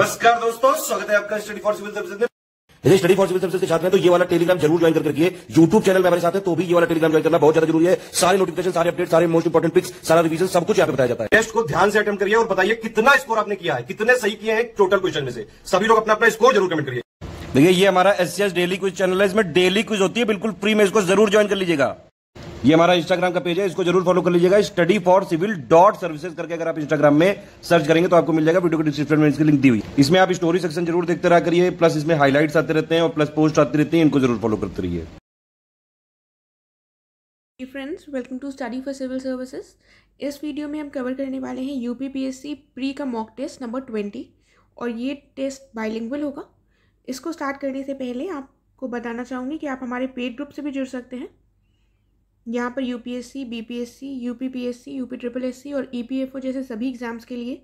नमस्कार दोस्तों, स्वागत है आपका स्टडी फॉर सिविल सर्विसेज में। जैसे स्टडी फॉर सिविल सर्विसेज के छात्र हैं तो ये वाला टेलीग्राम जरूर ज्वाइन करके रखिए। यूट्यूब चैनल में हमारे साथ है तो भी ये वाला टेलीग्राम ज्वाइन करना बहुत ज्यादा जरूरी है। सारे नोटिफिकेशन, सारे अपडेट, सारे मोस्ट इंपोर्टेंट पिक्स, सारा रिवीजन सब कुछ यहाँ पे बताया जाता है। टेस्ट को ध्यान से अटेम्प्ट करिए और बताइए कितना स्कोर आपने किया है, कितने सही किए हैं टोटल क्वेश्चन में से। सभी लोग अपना अपना स्कोर जरूर कमेंट करिए। देखिए ये हमारा एससीएस डेली क्विज चैनल है, इसमें डेली क्विज होती है बिल्कुल फ्री में, इसको जरूर ज्वाइन कर लीजिएगा। ये हमारा इंस्टाग्राम का पेज है, इसको जरूर फॉलो कर लीजिएगा। स्टडी फॉर सिविल .सर्विसेज करके अगर आप इंस्टाग्राम में सर्च करेंगे तो आपको मिल जाएगा। वीडियो के डिस्क्रिप्शन में इसकी लिंक दी हुई। इसमें आप स्टोरी सेक्शन जरूर देखते रहा करिए, प्लस इसमें हाईलाइट्स आते रहते हैं और प्लस पोस्ट आती रहती है, इनको जरूर फॉलो करते रहिए। Friends, welcome to study for civil services. इस वीडियो में हम कवर करने वाले हैं यूपीपीएससी प्री का मॉक टेस्ट नंबर 20 और ये टेस्ट बाइलिंगुअल होगा। इसको स्टार्ट करने से पहले आपको बताना चाहूँगी कि आप हमारे पेड ग्रुप से भी जुड़ सकते हैं। यहाँ पर यूपीएससी, बीपीएससी, यूपीपीएससी, यूपी और ईपीएफओ जैसे सभी एग्जाम्स के लिए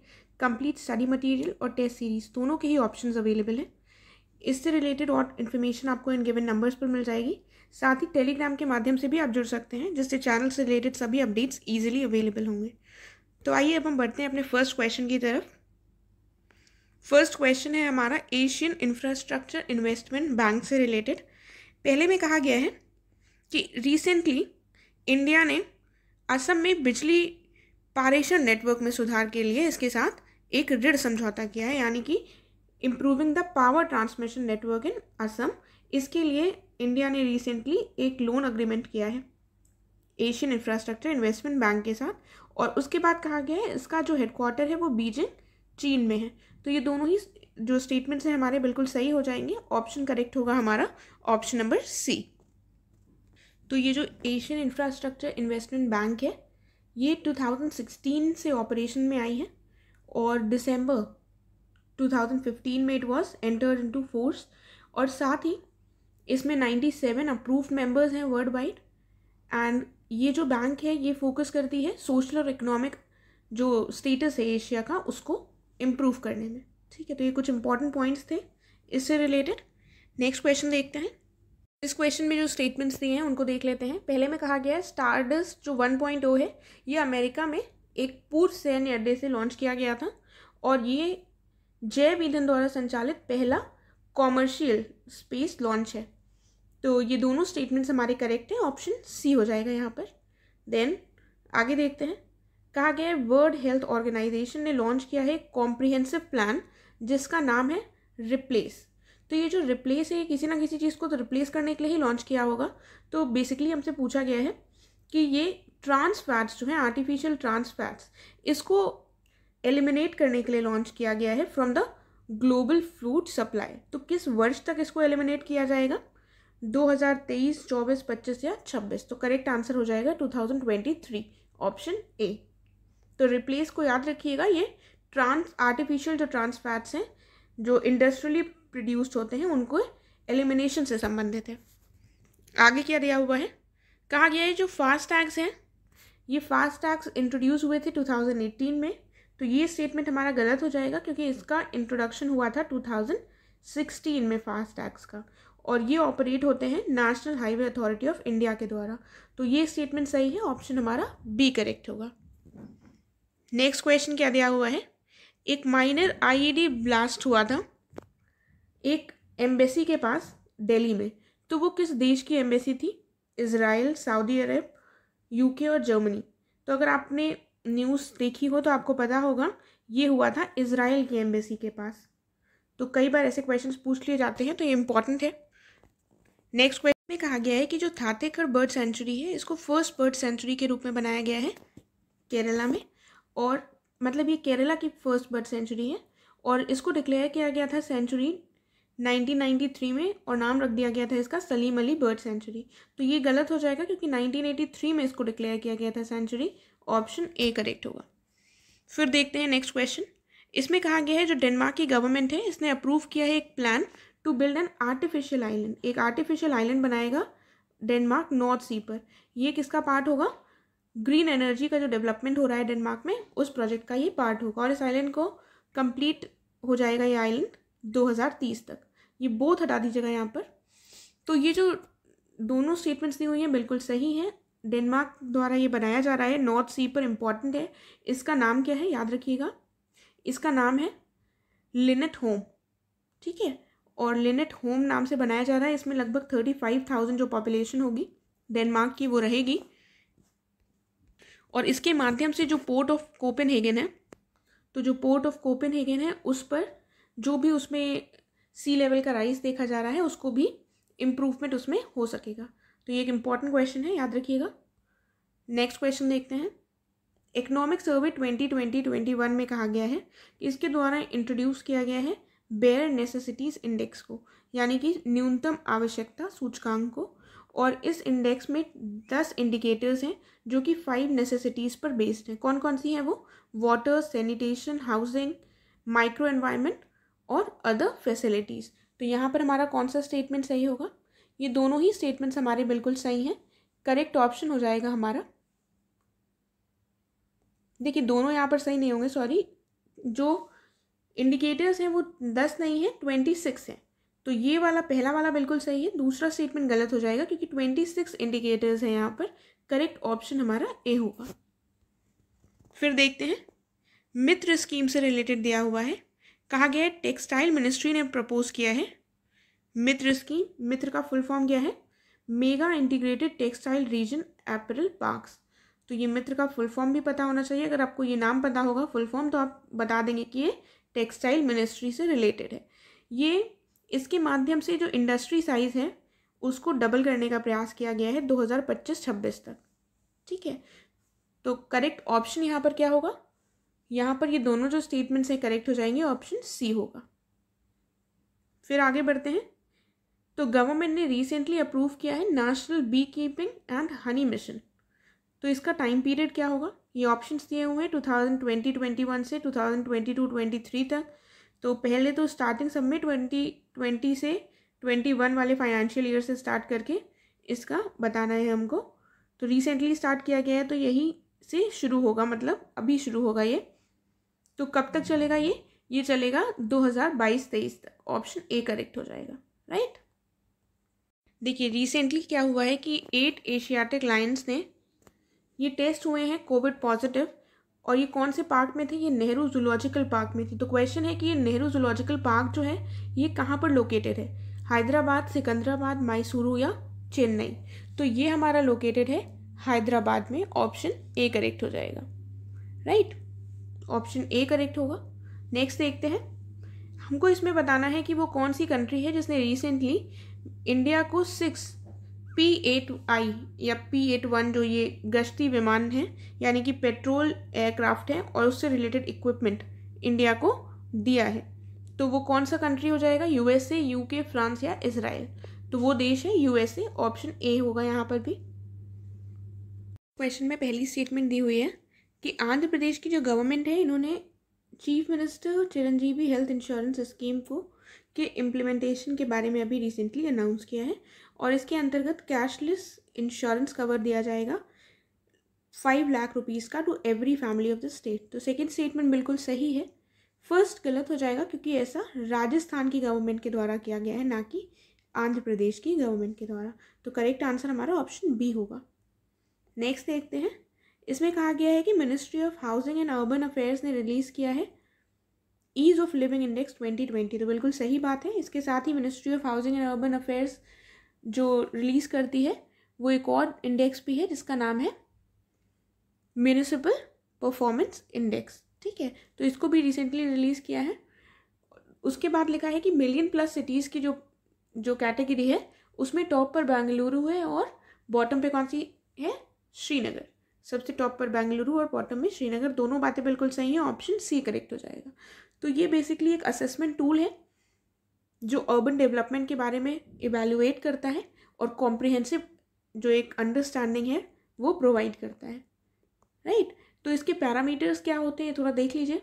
कंप्लीट स्टडी मटेरियल और टेस्ट सीरीज दोनों के ही ऑप्शंस अवेलेबल हैं। इससे रिलेटेड और इन्फॉर्मेशन आपको इन गिवन नंबर्स पर मिल जाएगी। साथ ही टेलीग्राम के माध्यम से भी आप जुड़ सकते हैं, जिससे चैनल से रिलेटेड सभी अपडेट्स ईजिली अवेलेबल होंगे। तो आइए अब हम बढ़ते हैं अपने फर्स्ट क्वेश्चन की तरफ। फर्स्ट क्वेश्चन है हमारा एशियन इंफ्रास्ट्रक्चर इन्वेस्टमेंट बैंक से रिलेटेड। पहले में कहा गया है कि रिसेंटली इंडिया ने असम में बिजली पारेषण नेटवर्क में सुधार के लिए इसके साथ एक ऋण समझौता किया है, यानी कि improving the power transmission network इन असम। इसके लिए इंडिया ने रिसेंटली एक लोन अग्रीमेंट किया है एशियन इंफ्रास्ट्रक्चर इन्वेस्टमेंट बैंक के साथ। और उसके बाद कहा गया है इसका जो हेडक्वार्टर है वो बीजिंग, चीन में है। तो ये दोनों ही जो स्टेटमेंट्स हैं हमारे बिल्कुल सही हो जाएंगे। ऑप्शन करेक्ट होगा हमारा ऑप्शन नंबर सी। तो ये जो एशियन इंफ्रास्ट्रक्चर इन्वेस्टमेंट बैंक है ये 2016 से ऑपरेशन में आई है और दिसंबर 2015 में it was entered into force. और साथ ही इसमें 97 अप्रूव्ड मेंबर्स हैं वर्ल्ड वाइड। एंड ये जो बैंक है ये फोकस करती है सोशल और इकोनॉमिक जो स्टेटस है एशिया का उसको इम्प्रूव करने में। ठीक है, तो ये कुछ इंपॉर्टेंट पॉइंट्स थे इससे रिलेटेड। नेक्स्ट क्वेश्चन देखते हैं। इस क्वेश्चन में जो स्टेटमेंट्स दिए हैं उनको देख लेते हैं। पहले में कहा गया है स्टारडस्ट जो 1.0 है ये अमेरिका में एक पूर्व सैन्य अड्डे से लॉन्च किया गया था और ये जैव ईंधन द्वारा संचालित पहला कॉमर्शियल स्पेस लॉन्च है। तो ये दोनों स्टेटमेंट्स हमारे करेक्ट हैं, ऑप्शन सी हो जाएगा यहाँ पर। देन आगे देखते हैं। कहा गया है वर्ल्ड हेल्थ ऑर्गेनाइजेशन ने लॉन्च किया है एक कॉम्प्रिहेंसिव प्लान जिसका नाम है रिप्लेस। तो ये जो रिप्लेस है किसी ना किसी चीज़ को तो रिप्लेस करने के लिए ही लॉन्च किया होगा। तो बेसिकली हमसे पूछा गया है कि ये ट्रांस फैट्स जो है आर्टिफिशियल ट्रांस फैट्स इसको एलिमिनेट करने के लिए लॉन्च किया गया है from the global food supply. तो किस वर्ष तक इसको एलिमिनेट किया जाएगा? 2023, 24, 25 या 26। तो करेक्ट आंसर हो जाएगा 2023, ऑप्शन ए। तो रिप्लेस को याद रखिएगा, ये आर्टिफिशियल जो ट्रांस फैट्स हैं जो इंडस्ट्रियली प्रोड्यूस्ड होते हैं उनको एलिमिनेशन से संबंधित है। आगे क्या दिया हुआ है? कहा गया है जो फास्ट टैग्स हैं ये फास्ट टैग्स इंट्रोड्यूस हुए थे 2018 में। तो ये स्टेटमेंट हमारा गलत हो जाएगा क्योंकि इसका इंट्रोडक्शन हुआ था 2016 में फास्ट टैग्स का, और ये ऑपरेट होते हैं national highway authority of India के द्वारा। तो ये स्टेटमेंट सही है, ऑप्शन हमारा बी करेक्ट होगा। नेक्स्ट क्वेश्चन क्या दिया हुआ है? एक माइनर आईईडी ब्लास्ट हुआ था एक एम्बेसी के पास दिल्ली में। तो वो किस देश की एम्बेसी थी? इज़राइल, सऊदी अरब, यूके और जर्मनी। तो अगर आपने न्यूज़ देखी हो तो आपको पता होगा ये हुआ था इज़राइल की एम्बेसी के पास। तो कई बार ऐसे क्वेश्चंस पूछ लिए जाते हैं तो ये इंपॉर्टेंट है। नेक्स्ट क्वेश्चन में कहा गया है कि जो थातेकड़ बर्ड सेंचुरी है इसको फर्स्ट बर्ड सेंचुरी के रूप में बनाया गया है केरला में। और मतलब ये केरला की फर्स्ट बर्ड सेंचुरी है और इसको डिक्लेयर किया गया था सेंचुरी 1993 में और नाम रख दिया गया था इसका सलीम अली बर्ड सेंचुरी। तो ये गलत हो जाएगा क्योंकि 1983 में इसको डिक्लेयर किया गया था सेंचुरी। ऑप्शन ए करेक्ट होगा। फिर देखते हैं नेक्स्ट क्वेश्चन। इसमें कहा गया है जो डेनमार्क की गवर्नमेंट है इसने अप्रूव किया है एक plan to build an artificial island. एक आर्टिफिशियल आइलैंड बनाएगा डेनमार्क नॉर्थ सी पर। ये किसका पार्ट होगा? ग्रीन एनर्जी का जो डेवलपमेंट हो रहा है डेनमार्क में उस प्रोजेक्ट का ये पार्ट होगा। और इस आइलैंड को कंप्लीट हो जाएगा ये आइलैंड 2030 तक। ये बोथ हटा दीजिएगा यहाँ पर। तो ये जो दोनों स्टेटमेंट्स दी हुई हैं बिल्कुल सही हैं। डेनमार्क द्वारा ये बनाया जा रहा है नॉर्थ सी पर, इम्पॉर्टेंट है। इसका नाम क्या है याद रखिएगा, इसका नाम है लिनेट होम, ठीक है। और लिनेट होम नाम से बनाया जा रहा है। इसमें लगभग 35,000 जो पॉपुलेशन होगी डेनमार्क की वो रहेगी। और इसके माध्यम से जो पोर्ट ऑफ कोपेनहेगन है, तो जो पोर्ट ऑफ कोपेनहेगन है उस पर जो भी उसमें सी लेवल का राइज देखा जा रहा है उसको भी इम्प्रूवमेंट उसमें हो सकेगा। तो ये एक इम्पॉर्टेंट क्वेश्चन है, याद रखिएगा। नेक्स्ट क्वेश्चन देखते हैं। इकोनॉमिक सर्वे 2020-21 में कहा गया है कि इसके द्वारा इंट्रोड्यूस किया गया है बेयर नेसेसिटीज़ इंडेक्स को, यानी कि न्यूनतम आवश्यकता सूचकांक को। और इस इंडेक्स में 10 इंडिकेटर्स हैं जो कि 5 नेसेसिटीज़ पर बेस्ड हैं। कौन कौन सी हैं वो? Water, sanitation, housing, micro environment और अदर फैसिलिटीज़। तो यहाँ पर हमारा कौन सा स्टेटमेंट सही होगा? ये दोनों ही स्टेटमेंट्स हमारे बिल्कुल सही हैं। करेक्ट ऑप्शन हो जाएगा हमारा, देखिए दोनों यहाँ पर सही नहीं होंगे, सॉरी। जो इंडिकेटर्स हैं वो 10 नहीं है, 26 है। तो ये वाला पहला वाला बिल्कुल सही है, दूसरा स्टेटमेंट गलत हो जाएगा क्योंकि 26 इंडिकेटर्स हैं यहाँ पर। करेक्ट ऑप्शन हमारा ए होगा। फिर देखते हैं, मित्र स्कीम से रिलेटेड दिया हुआ है, कहा गया है टेक्सटाइल मिनिस्ट्री ने प्रपोज किया है मित्र स्कीम। मित्र का फुल फॉर्म क्या है? Mega integrated textile reason apparel parks. तो ये मित्र का फुल फॉर्म भी पता होना चाहिए। अगर आपको ये नाम पता होगा फुल फॉर्म तो आप बता देंगे कि ये टेक्सटाइल मिनिस्ट्री से रिलेटेड है। ये इसके माध्यम से जो इंडस्ट्री साइज है उसको डबल करने का प्रयास किया गया है 2025-26 तक, ठीक है। तो करेक्ट ऑप्शन यहाँ पर क्या होगा? यहाँ पर ये दोनों जो स्टेटमेंट्स हैं करेक्ट हो जाएंगे, ऑप्शन सी होगा। फिर आगे बढ़ते हैं। तो गवर्नमेंट ने रिसेंटली अप्रूव किया है national bee keeping and honey mission. तो इसका टाइम पीरियड क्या होगा? ये ऑप्शंस दिए हुए हैं 2020-21 से 2022-23 तक। तो पहले तो स्टार्टिंग सब में 2020 से 21 वाले फाइनेंशियल ईयर से स्टार्ट करके इसका बताना है हमको। तो रिसेंटली स्टार्ट किया गया है तो यही से शुरू होगा, मतलब अभी शुरू होगा ये। तो कब तक चलेगा ये? ये चलेगा 2022-23 तक। ऑप्शन ए करेक्ट हो जाएगा, राइट। देखिए रिसेंटली क्या हुआ है कि 8 एशियाटिक लायंस ने ये टेस्ट हुए हैं कोविड पॉजिटिव। और ये कौन से पार्क में थे? ये नेहरू जूलॉजिकल पार्क में थी। तो क्वेश्चन है कि ये नेहरू जूलॉजिकल पार्क जो है ये कहाँ पर लोकेटेड है? हैदराबाद, सिकंदराबाद, मैसूरू या चेन्नई? तो ये हमारा लोकेटेड है हैदराबाद में। ऑप्शन ए करेक्ट हो जाएगा, राइट। ऑप्शन ए करेक्ट होगा। नेक्स्ट देखते हैं। हमको इसमें बताना है कि वो कौन सी कंट्री है जिसने रिसेंटली इंडिया को 6 P-8I या P-81 जो ये गश्ती विमान है यानी कि पेट्रोल एयरक्राफ्ट है और उससे रिलेटेड इक्विपमेंट इंडिया को दिया है। तो वो कौन सा कंट्री हो जाएगा? USA, UK, फ्रांस या इजराइल? तो वो देश है USA। ऑप्शन ए होगा यहाँ पर भी। क्वेश्चन में पहली स्टेटमेंट दी हुई है कि आंध्र प्रदेश की जो गवर्नमेंट है इन्होंने chief minister Chiranjeevi health insurance scheme को के इम्प्लीमेंटेशन के बारे में अभी रिसेंटली अनाउंस किया है। और इसके अंतर्गत कैशलेस इंश्योरेंस कवर दिया जाएगा 5 लाख रुपीज़ का to every family of the state. तो सेकंड स्टेटमेंट बिल्कुल सही है, फर्स्ट गलत हो जाएगा क्योंकि ऐसा राजस्थान की गवर्नमेंट के द्वारा किया गया है, ना कि आंध्र प्रदेश की गवर्नमेंट के द्वारा। तो करेक्ट आंसर हमारा ऑप्शन बी होगा। नेक्स्ट देखते हैं। इसमें कहा गया है कि ministry of housing and urban affairs ने रिलीज़ किया है ईज़ ऑफ लिविंग इंडेक्स 2020। तो बिल्कुल सही बात है। इसके साथ ही ministry of housing and urban affairs जो रिलीज़ करती है वो एक और इंडेक्स भी है जिसका नाम है म्यूनिसिपल परफॉर्मेंस इंडेक्स, ठीक है। तो इसको भी रिसेंटली रिलीज़ किया है। उसके बाद लिखा है कि मिलियन प्लस सिटीज़ की जो कैटेगरी है उसमें टॉप पर बेंगलुरु है और बॉटम पे कौन सी है? श्रीनगर। सबसे टॉप पर बेंगलुरु और बॉटम में श्रीनगर। दोनों बातें बिल्कुल सही हैं, ऑप्शन सी करेक्ट हो जाएगा। तो ये बेसिकली एक असेसमेंट टूल है जो अर्बन डेवलपमेंट के बारे में इवैल्यूएट करता है और कॉम्प्रिहेंसिव जो एक अंडरस्टैंडिंग है वो प्रोवाइड करता है, राइट। तो इसके पैरामीटर्स क्या होते हैं थोड़ा देख लीजिए।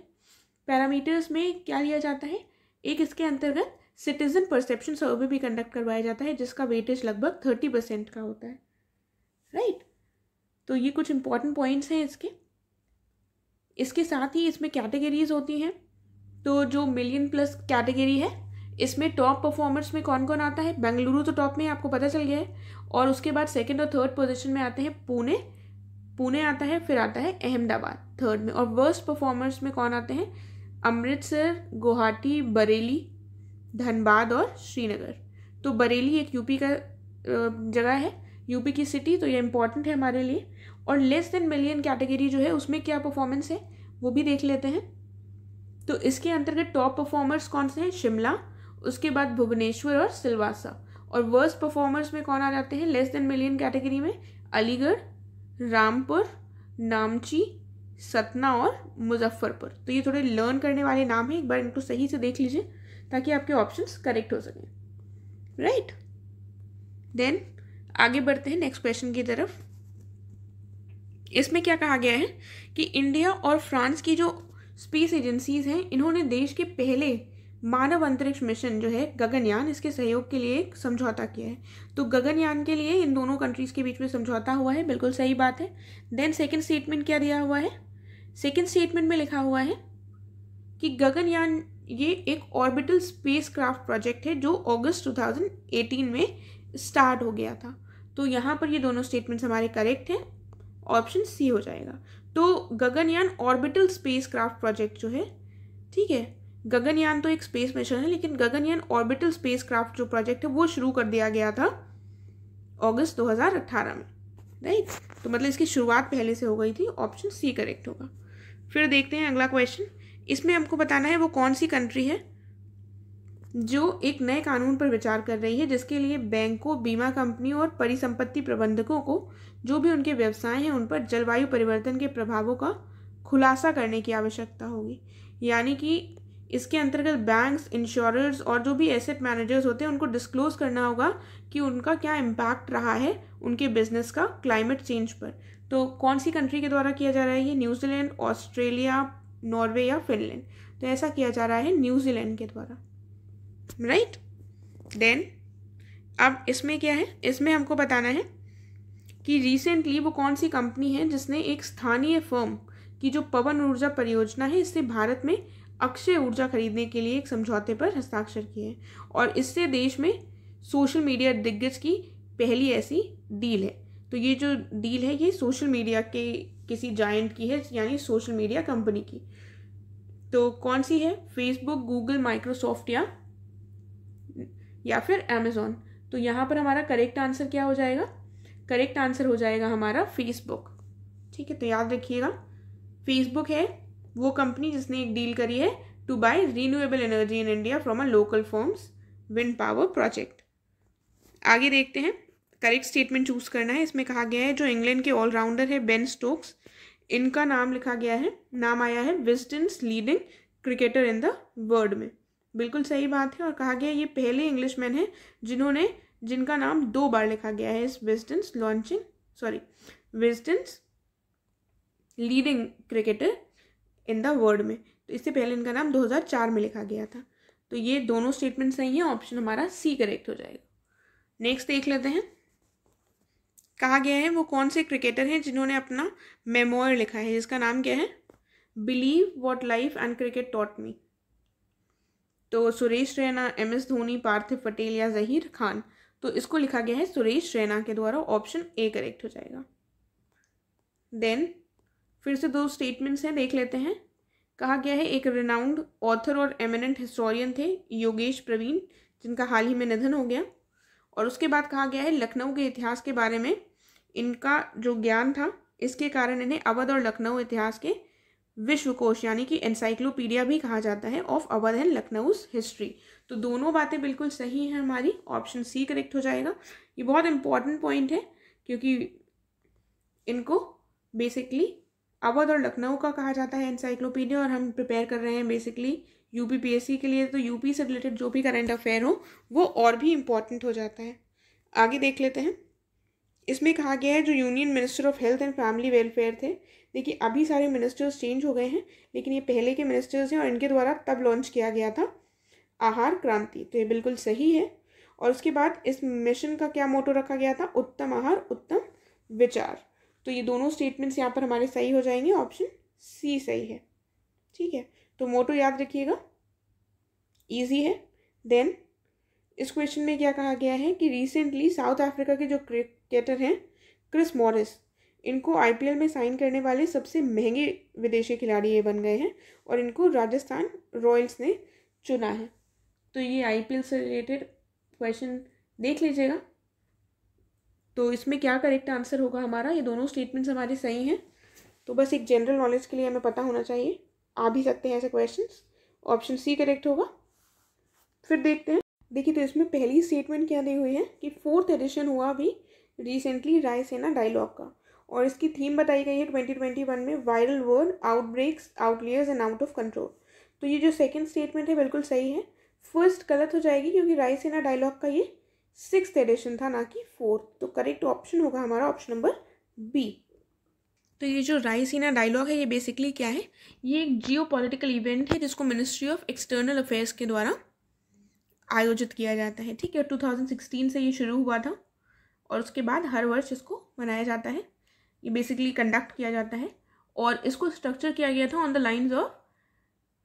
पैरामीटर्स में क्या लिया जाता है? एक इसके अंतर्गत सिटीजन परसेप्शन सर्वे भी कंडक्ट करवाया जाता है जिसका वेटेज लगभग 30% का होता है, राइट। तो ये कुछ इंपॉर्टेंट पॉइंट्स हैं इसके। इसके साथ ही इसमें कैटेगरीज होती हैं। तो जो मिलियन प्लस कैटेगरी है इसमें टॉप परफॉर्मर्स में कौन कौन आता है? बेंगलुरु तो टॉप में आपको पता चल गया है। और उसके बाद सेकंड और थर्ड पोजीशन में आते हैं पुणे आता है, फिर आता है अहमदाबाद थर्ड में। और वर्स्ट परफॉर्मर्स में कौन आते हैं? अमृतसर, गुवाहाटी, बरेली, धनबाद और श्रीनगर। तो बरेली एक यूपी का जगह है, यूपी की सिटी, तो ये इम्पॉर्टेंट है हमारे लिए। और लेस देन मिलियन कैटेगरी जो है उसमें क्या परफॉर्मेंस है वो भी देख लेते हैं। तो इसके अंतर्गत टॉप परफॉर्मर्स कौन से हैं? शिमला, उसके बाद भुवनेश्वर और सिलवासा। और वर्स्ट परफॉर्मर्स में कौन आ जाते हैं लेस देन मिलियन कैटेगरी में? अलीगढ़, रामपुर, नामची, सतना और मुजफ्फरपुर। तो ये थोड़े लर्न करने वाले नाम हैं, एक बार इनको सही से देख लीजिए ताकि आपके ऑप्शंस करेक्ट हो सकें। राइट, देन आगे बढ़ते हैं नेक्स्ट क्वेश्चन की तरफ। इसमें क्या कहा गया है कि इंडिया और फ्रांस की जो स्पेस एजेंसीज हैं इन्होंने देश के पहले मानव अंतरिक्ष मिशन जो है गगनयान, इसके सहयोग के लिए एक समझौता किया है। तो गगनयान के लिए इन दोनों कंट्रीज के बीच में समझौता हुआ है, बिल्कुल सही बात है। देन सेकंड स्टेटमेंट क्या दिया हुआ है? सेकंड स्टेटमेंट में लिखा हुआ है कि गगनयान ये एक ऑर्बिटल स्पेस क्राफ्ट प्रोजेक्ट है जो अगस्त 2018 में स्टार्ट हो गया था। तो यहाँ पर ये दोनों स्टेटमेंट्स हमारे करेक्ट हैं, ऑप्शन सी हो जाएगा। तो Gaganyaan orbital space craft project जो है, ठीक है, गगनयान तो एक स्पेस मिशन है, लेकिन गगनयान ऑर्बिटल स्पेस क्राफ्ट जो प्रोजेक्ट है वो शुरू कर दिया गया था अगस्त 2018 में। राइट, तो मतलब इसकी शुरुआत पहले से हो गई थी, ऑप्शन सी करेक्ट होगा। फिर देखते हैं अगला क्वेश्चन। इसमें हमको बताना है वो कौन सी कंट्री है जो एक नए कानून पर विचार कर रही है जिसके लिए बैंकों, बीमा कंपनियों और परिसंपत्ति प्रबंधकों को जो भी उनके व्यवसाय हैं उन पर जलवायु परिवर्तन के प्रभावों का खुलासा करने की आवश्यकता होगी। यानी कि इसके अंतर्गत बैंक्स, इंश्योरर्स और जो भी एसेट मैनेजर्स होते हैं उनको डिस्क्लोज करना होगा कि उनका क्या इम्पैक्ट रहा है उनके बिजनेस का क्लाइमेट चेंज पर। तो कौन सी कंट्री के द्वारा किया जा रहा है ये? न्यूजीलैंड, ऑस्ट्रेलिया, नॉर्वे या फिनलैंड? तो ऐसा किया जा रहा है न्यूजीलैंड के द्वारा। राइट, देन अब इसमें क्या है? इसमें हमको बताना है कि रिसेंटली वो कौन सी कंपनी है जिसने एक स्थानीय फर्म की जो पवन ऊर्जा परियोजना है इससे भारत में अक्षय ऊर्जा खरीदने के लिए एक समझौते पर हस्ताक्षर किए हैं। और इससे देश में सोशल मीडिया दिग्गज की पहली ऐसी डील है। तो ये जो डील है ये सोशल मीडिया के किसी जायंट की है, यानी सोशल मीडिया कंपनी की। तो कौन सी है? फेसबुक, गूगल, माइक्रोसॉफ्ट या फिर अमेजोन। तो यहाँ पर हमारा करेक्ट आंसर क्या हो जाएगा? करेक्ट आंसर हो जाएगा हमारा फेसबुक। ठीक है, तो याद रखिएगा फेसबुक है वो कंपनी जिसने एक डील करी है to buy renewable energy in India from a local firms wind power project. आगे देखते हैं, करेक्ट स्टेटमेंट चूज करना है। इसमें कहा गया है जो इंग्लैंड के ऑलराउंडर है बेन स्टोक्स, इनका नाम लिखा गया है, नाम आया है Wisden's leading cricketer in the world में। बिल्कुल सही बात है। और कहा गया ये पहले इंग्लिशमैन है जिनका नाम 2 बार लिखा गया है इस Wisden's leading cricketer in the world में। तो इससे पहले इनका नाम 2004 में लिखा गया था। तो ये दोनों स्टेटमेंट सही हैं, ऑप्शन हमारा सी करेक्ट हो जाएगा। नेक्स्ट देख लेते हैं, कहा गया है वो कौन से क्रिकेटर हैं जिन्होंने अपना मेमोयर लिखा है जिसका नाम क्या है? Believe what life and cricket taught me. तो सुरेश रैना, MS धोनी, पार्थिव पटेल या जहीर खान? तो इसको लिखा गया है सुरेश रैना के द्वारा, ऑप्शन ए करेक्ट हो जाएगा। देन फिर से 2 स्टेटमेंट्स हैं, देख लेते हैं। कहा गया है एक रिनाउंड ऑथर और एमिनेंट हिस्टोरियन थे योगेश प्रवीण, जिनका हाल ही में निधन हो गया। और उसके बाद कहा गया है लखनऊ के इतिहास के बारे में इनका जो ज्ञान था इसके कारण इन्हें अवध और लखनऊ इतिहास के विश्वकोश यानी कि एनसाइक्लोपीडिया भी कहा जाता है ऑफ अवध एंड लखनऊज हिस्ट्री। तो दोनों बातें बिल्कुल सही हैं हमारी, ऑप्शन सी करेक्ट हो जाएगा। ये बहुत इंपॉर्टेंट पॉइंट है क्योंकि इनको बेसिकली अवध और लखनऊ का कहा जाता है एनसाइक्लोपीडिया, और हम प्रिपेयर कर रहे हैं बेसिकली UPPSC के लिए। तो यूपी से रिलेटेड जो भी करंट अफेयर हो वो और भी इम्पॉर्टेंट हो जाता है। आगे देख लेते हैं, इसमें कहा गया है जो union minister of health and family welfare थे, देखिए अभी सारे मिनिस्टर्स चेंज हो गए हैं लेकिन ये पहले के मिनिस्टर्स हैं और इनके द्वारा तब लॉन्च किया गया था आहार क्रांति। तो ये बिल्कुल सही है। और उसके बाद इस मिशन का क्या मोटो रखा गया था? उत्तम आहार उत्तम विचार। तो ये दोनों स्टेटमेंट्स यहाँ पर हमारे सही हो जाएंगे, ऑप्शन सी सही है। ठीक है, तो मोटो याद रखिएगा, इजी है। देन इस क्वेश्चन में क्या कहा गया है कि रिसेंटली साउथ अफ्रीका के जो क्रिकेटर हैं क्रिस मॉरिस, इनको आईपीएल में साइन करने वाले सबसे महंगे विदेशी खिलाड़ी ये बन गए हैं और इनको राजस्थान रॉयल्स ने चुना है। तो ये आईपीएल से रिलेटेड क्वेश्चन देख लीजिएगा। तो इसमें क्या करेक्ट आंसर होगा हमारा, ये दोनों स्टेटमेंट्स हमारे सही हैं। तो बस एक जनरल नॉलेज के लिए हमें पता होना चाहिए, आ भी सकते हैं ऐसे क्वेश्चंस। ऑप्शन सी करेक्ट होगा। फिर देखते हैं, देखिए तो इसमें पहली स्टेटमेंट क्या दी हुई है कि 4th एडिशन हुआ अभी रिसेंटली रायसेना डायलॉग का, और इसकी थीम बताई गई है 2021 में viral word, outbreaks, outliers and out of control. तो ये जो सेकंड स्टेटमेंट है बिल्कुल सही है। फर्स्ट गलत हो जाएगी क्योंकि रायसेना डायलॉग का ये 6th एडिशन था, ना कि 4th। तो करेक्ट ऑप्शन होगा हमारा ऑप्शन नंबर बी। तो ये जो रायसीना डायलॉग है ये बेसिकली क्या है, ये एक जियो पॉलिटिकल इवेंट है जिसको मिनिस्ट्री ऑफ एक्सटर्नल अफेयर्स के द्वारा आयोजित किया जाता है। ठीक है, 2016 से ये शुरू हुआ था और उसके बाद हर वर्ष इसको मनाया जाता है। ये बेसिकली कंडक्ट किया जाता है और इसको स्ट्रक्चर किया गया था on the lines of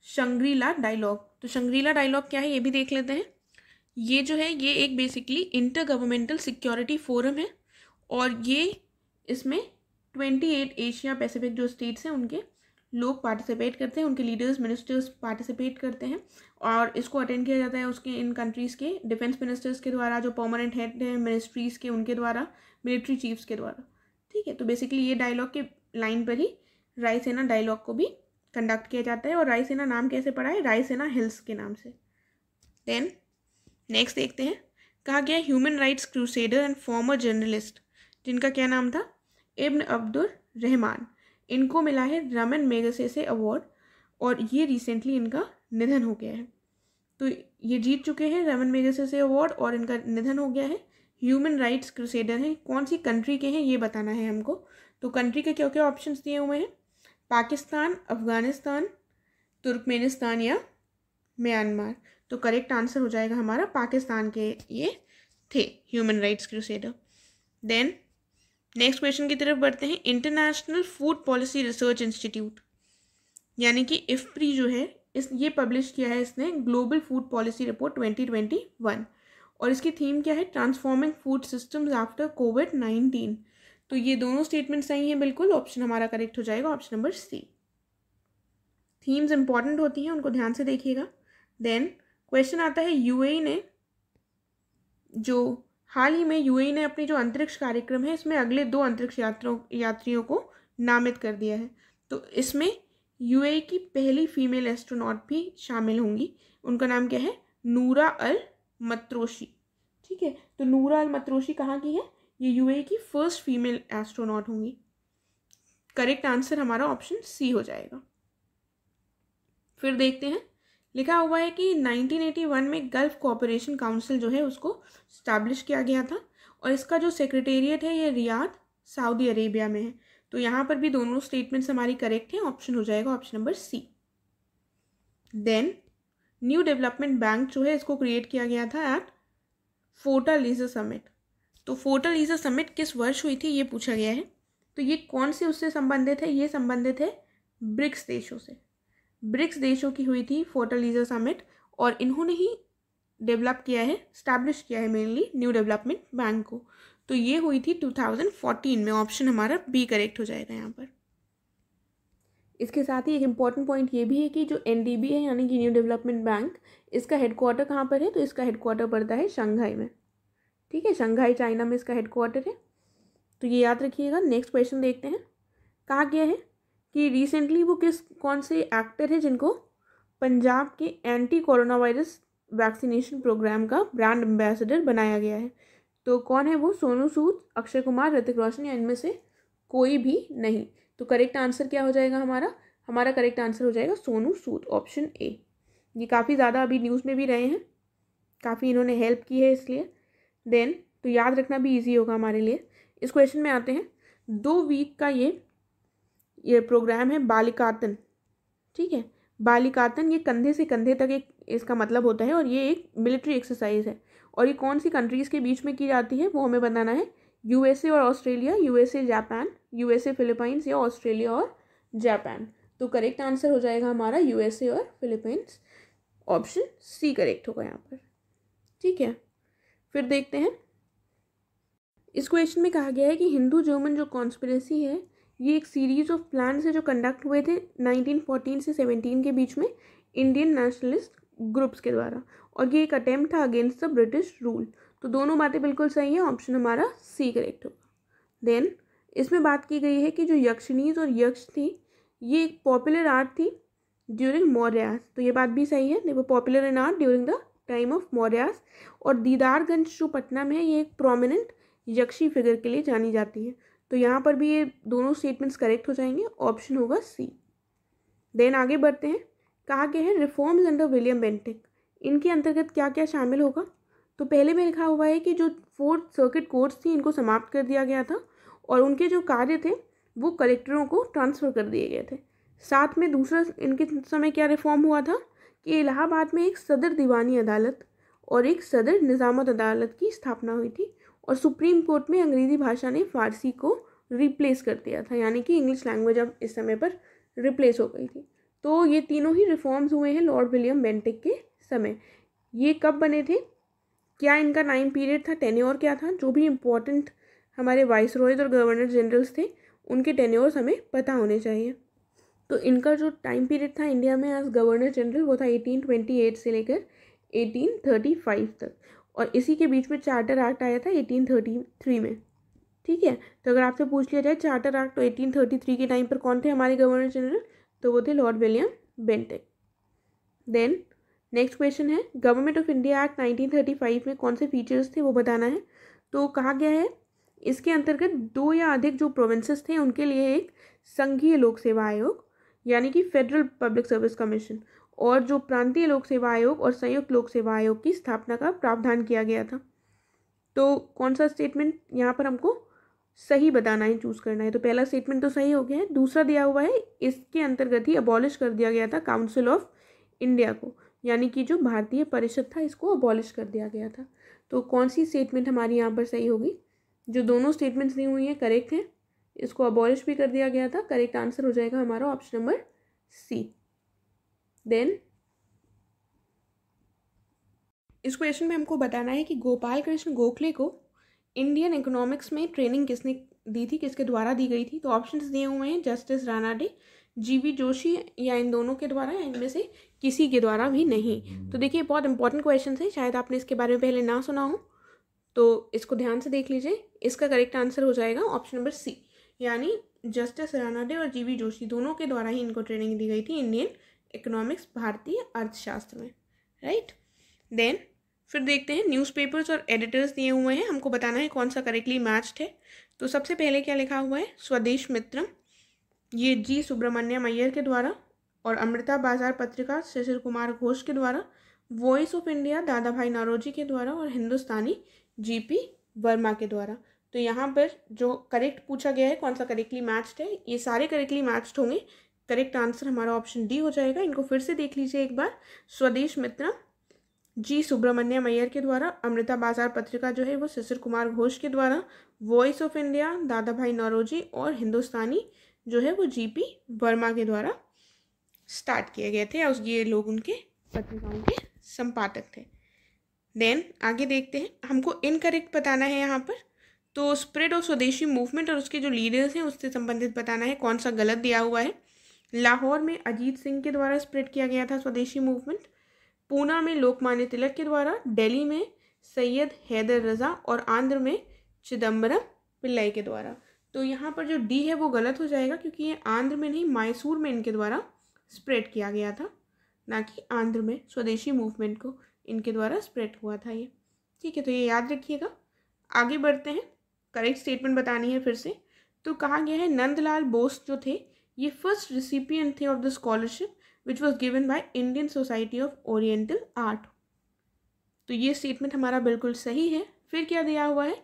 Shangri La dialogue. तो शंग्रीला डायलॉग क्या है ये भी देख लेते हैं। ये जो है ये एक basically inter governmental security forum है और ये इसमें 28 एशिया पैसिफिक जो स्टेट्स हैं उनके लोग पार्टिसिपेट करते हैं, उनके लीडर्स मिनिस्टर्स पार्टिसिपेट करते हैं और इसको अटेंड किया जाता है उसके इन कंट्रीज़ के डिफेंस मिनिस्टर्स के द्वारा, जो परमानेंट हेड हैं मिनिस्ट्रीज़ के उनके द्वारा, मिलिट्री चीफ्स के द्वारा। ठीक है, तो बेसिकली ये डायलॉग के लाइन पर ही रायसेना डायलॉग को भी कंडक्ट किया जाता है। और रायसेना नाम कैसे पड़ा है, रायसेना हिल्स के नाम से। देन नेक्स्ट देखते हैं, कहा गया human rights crusader and farmer journalist जिनका क्या नाम था, इब्न अब्दुर रहमान, इनको मिला है रमन मैगसेसे अवार्ड और ये रिसेंटली इनका निधन हो गया है। तो ये जीत चुके हैं रमन मैगसेसे अवार्ड और इनका निधन हो गया है। ह्यूमन राइट्स क्रूसेडर हैं, कौन सी कंट्री के हैं ये बताना है हमको। तो कंट्री के क्या क्या ऑप्शंस दिए हुए हैं, पाकिस्तान, अफगानिस्तान, तुर्कमेनिस्तान या म्यांमार। तो करेक्ट आंसर हो जाएगा हमारा पाकिस्तान के ये थे human rights crusader. Then next question की तरफ बढ़ते हैं। International food policy research institute यानी कि इफ्प्री जो है ये पब्लिश किया है इसने ग्लोबल फूड पॉलिसी रिपोर्ट 2021 और इसकी थीम क्या है, ट्रांसफॉर्मिंग फूड सिस्टम्स आफ्टर कोविड-19। तो ये दोनों स्टेटमेंट सही हैं बिल्कुल, ऑप्शन हमारा करेक्ट हो जाएगा option number C. Themes important होती हैं, उनको ध्यान से देखिएगा। देन क्वेश्चन आता है, यूएई ने जो हाल ही में यूएई ने अपनी जो अंतरिक्ष कार्यक्रम है इसमें अगले 2 अंतरिक्ष यात्रियों को नामित कर दिया है। तो इसमें यूएई की पहली फीमेल एस्ट्रोनॉट भी शामिल होंगी। उनका नाम क्या है, नूरा अल मतरोशी। ठीक है, तो नूरा अल मतरोशी कहाँ की है, ये यूएई की फर्स्ट फीमेल एस्ट्रोनॉट होंगी। करेक्ट आंसर हमारा ऑप्शन सी हो जाएगा। फिर देखते हैं, लिखा हुआ है कि 1981 में गल्फ कोऑपरेशन काउंसिल जो है उसको स्टैब्लिश किया गया था और इसका जो सेक्रेटेरिएट है ये रियाद सऊदी अरेबिया में है। तो यहाँ पर भी दोनों स्टेटमेंट्स हमारी करेक्ट हैं, ऑप्शन हो जाएगा option number C. Then new development bank जो है इसको क्रिएट किया गया था एट फोर्टालीजा समिट। तो फोर्टालीजा समिट किस वर्ष हुई थी ये पूछा गया है। तो ये कौन से उससे संबंधित है, ये संबंधित है ब्रिक्स देशों से। ब्रिक्स देशों की हुई थी फोर्टालीजा समिट और इन्होंने ही डेवलप किया है, स्टैब्लिश किया है मेनली न्यू डेवलपमेंट बैंक को। तो ये हुई थी 2014 में, ऑप्शन हमारा बी करेक्ट हो जाएगा यहाँ पर। इसके साथ ही एक इम्पॉर्टेंट पॉइंट ये भी है कि जो एनडीबी है यानी कि न्यू डेवलपमेंट बैंक, इसका हेडक्वार्टर कहाँ पर है, तो इसका हेडक्वार्टर पड़ता है शंघाई में। ठीक है, शंघाई चाइना में इसका हेडक्वार्टर है, तो ये याद रखिएगा। नेक्स्ट क्वेश्चन देखते हैं, कहा गया है कि रिसेंटली वो कौन से एक्टर है जिनको पंजाब के anti corona virus vaccination programme का ब्रांड एम्बेसडर बनाया गया है। तो कौन है वो, सोनू सूद, अक्षय कुमार, ऋतिक रोशन या इनमें से कोई भी नहीं। तो करेक्ट आंसर क्या हो जाएगा हमारा करेक्ट आंसर हो जाएगा सोनू सूद, ऑप्शन ए। ये काफ़ी ज़्यादा अभी न्यूज़ में भी रहे हैं, काफ़ी इन्होंने हेल्प की है इसलिए। देन तो याद रखना भी ईजी होगा हमारे लिए। इस क्वेश्चन में आते हैं, 2 वीक का ये प्रोग्राम है बालिकातन। ठीक है, बालिकातन ये कंधे से कंधे तक एक इसका मतलब होता है और ये एक मिलिट्री एक्सरसाइज है और ये कौन सी कंट्रीज़ के बीच में की जाती है वो हमें बताना है। यूएसए और Australia, USA Japan, USA Philippines या ऑस्ट्रेलिया और जापान। तो करेक्ट आंसर हो जाएगा हमारा यूएसए और फिलीपींस, ऑप्शन सी करेक्ट होगा यहाँ पर। ठीक है, फिर देखते हैं, इस क्वेश्चन में कहा गया है कि हिंदू जर्मन जो कॉन्स्पिरेसी है ये एक सीरीज ऑफ प्लान्स है जो कंडक्ट हुए थे 1914 से 17 के बीच में इंडियन नेशनलिस्ट ग्रुप्स के द्वारा, और ये एक अटेम्प्ट था अगेंस्ट द ब्रिटिश रूल। तो दोनों बातें बिल्कुल सही है, ऑप्शन हमारा सी करेक्ट होगा। देन इसमें बात की गई है कि जो यक्षिणीज और यक्ष थी ये एक पॉपुलर आर्ट थी ड्यूरिंग मौर्यास, तो ये बात भी सही है, they were popular in art during the time of Mauryas. और दीदारगंज जो पटना में है ये एक प्रोमिनेंट यक्षी फिगर के लिए जानी जाती है, तो यहाँ पर भी ये दोनों स्टेटमेंट्स करेक्ट हो जाएंगे, ऑप्शन होगा सी। देन आगे बढ़ते हैं, कहा गया है रिफॉर्म्स अंडर विलियम बेंटिक, इनके अंतर्गत क्या क्या शामिल होगा। तो पहले में लिखा हुआ है कि जो 4th सर्किट कोर्ट्स थी इनको समाप्त कर दिया गया था और उनके जो कार्य थे वो कलेक्टरों को ट्रांसफ़र कर दिए गए थे। साथ में दूसरा इनके समय क्या रिफॉर्म हुआ था कि इलाहाबाद में एक सदर दीवानी अदालत और एक सदर निज़ामत अदालत की स्थापना हुई थी, और सुप्रीम कोर्ट में अंग्रेज़ी भाषा ने फ़ारसी को रिप्लेस कर दिया था, यानी कि इंग्लिश लैंग्वेज अब इस समय पर रिप्लेस हो गई थी। तो ये तीनों ही रिफॉर्म्स हुए हैं लॉर्ड विलियम बेंटिक के समय। ये कब बने थे, क्या इनका टाइम पीरियड था, टेन्योर क्या था, जो भी इम्पोर्टेंट हमारे वाइसरॉयज और गवर्नर जनरल्स थे उनके टेन्योर्स हमें पता होने चाहिए। तो इनका जो टाइम पीरियड था इंडिया में एज गवर्नर जनरल वो था 1828 से लेकर 1835 तक, और इसी के बीच में चार्टर एक्ट आया था 1833 में। ठीक है, तो अगर आपसे पूछ लिया जाए चार्टर एक्ट तो 1833 के टाइम पर कौन थे हमारे गवर्नर जनरल, तो वो थे Lord William Bentinck. Then next question है गवर्नमेंट ऑफ इंडिया एक्ट 1935 में कौन से फीचर्स थे वो बताना है। तो कहा गया है इसके अंतर्गत 2 या अधिक जो प्रोविंसेस थे उनके लिए एक संघीय लोक सेवा आयोग यानी कि फेडरल पब्लिक सर्विस कमीशन, और जो प्रांतीय लोक सेवा आयोग और संयुक्त लोक सेवा आयोग की स्थापना का प्रावधान किया गया था। तो कौन सा स्टेटमेंट यहाँ पर हमको सही बताना है, चूज़ करना है। तो पहला स्टेटमेंट तो सही हो गया है, दूसरा दिया हुआ है इसके अंतर्गत ही अबॉलिश कर दिया गया था काउंसिल ऑफ इंडिया को, यानी कि जो भारतीय परिषद था इसको अबॉलिश कर दिया गया था। तो कौन सी स्टेटमेंट हमारी यहाँ पर सही होगी, जो दोनों स्टेटमेंट्स दी हुई हैं करेक्ट हैं, इसको अबॉलिश भी कर दिया गया था, करेक्ट आंसर हो जाएगा हमारा ऑप्शन नंबर सी। देन इस क्वेश्चन में हमको बताना है कि गोपाल कृष्ण गोखले को इंडियन इकोनॉमिक्स में ट्रेनिंग किसने दी थी, किसके द्वारा दी गई थी। तो ऑप्शंस दिए हुए हैं जस्टिस रानाडे, जीवी जोशी, या इन दोनों के द्वारा, या इनमें से किसी के द्वारा भी नहीं। तो देखिए बहुत इंपॉर्टेंट क्वेश्चन है, शायद आपने इसके बारे में पहले ना सुना हो, तो इसको ध्यान से देख लीजिए। इसका करेक्ट आंसर हो जाएगा ऑप्शन नंबर सी, यानी जस्टिस रानाडे और जीवी जोशी दोनों के द्वारा ही इनको ट्रेनिंग दी गई थी इंडियन इकोनॉमिक्स, भारतीय अर्थशास्त्र में, राइट। देन फिर देखते हैं न्यूज़पेपर्स और एडिटर्स दिए हुए हैं, हमको बताना है कौन सा करेक्टली मैच्ड है। तो सबसे पहले क्या लिखा हुआ है, स्वदेश मित्रम, ये जी सुब्रमण्यम अय्यर के द्वारा, और अमृता बाजार पत्रिका शिशिर कुमार घोष के द्वारा, वॉइस ऑफ इंडिया दादा भाई नौरोजी के द्वारा, और हिंदुस्तानी जीपी वर्मा के द्वारा। तो यहाँ पर जो करेक्ट पूछा गया है कौन सा करेक्टली मैच्ड है, ये सारे करेक्टली मैच्ड होंगे, करेक्ट आंसर हमारा ऑप्शन डी हो जाएगा। इनको फिर से देख लीजिए एक बार, स्वदेश मित्रम जी सुब्रमण्यम अय्यर के द्वारा, अमृता बाजार पत्रिका जो है वो शिशिर कुमार घोष के द्वारा, वॉइस ऑफ इंडिया दादा भाई नौरोजी, और हिंदुस्तानी जो है वो जीपी वर्मा के द्वारा स्टार्ट किए गए थे, और ये लोग उनके पत्रिकाओं के संपादक थे। देन आगे देखते हैं, हमको इनकरेक्ट बताना है यहाँ पर। तो स्प्रेड ऑफ स्वदेशी मूवमेंट और उसके जो लीडर्स हैं उससे संबंधित बताना है, कौन सा गलत दिया हुआ है। लाहौर में अजीत सिंह के द्वारा स्प्रेड किया गया था स्वदेशी मूवमेंट, पूना में लोकमान्य तिलक के द्वारा, दिल्ली में सैयद हैदर रज़ा, और आंध्र में चिदम्बरम पिल्लाई के द्वारा। तो यहाँ पर जो डी है वो गलत हो जाएगा, क्योंकि ये आंध्र में नहीं मैसूर में इनके द्वारा स्प्रेड किया गया था, ना कि आंध्र में स्वदेशी मूवमेंट को इनके द्वारा स्प्रेड हुआ था ये। ठीक है, तो ये याद रखिएगा। आगे बढ़ते हैं, करेक्ट स्टेटमेंट बतानी है फिर से। तो कहा गया है नंदलाल बोस जो थे ये फर्स्ट रिसिपिएंट थे of the scholarship which was given by Indian society of oriental art. तो ये स्टेटमेंट हमारा बिल्कुल सही है। फिर क्या दिया हुआ है,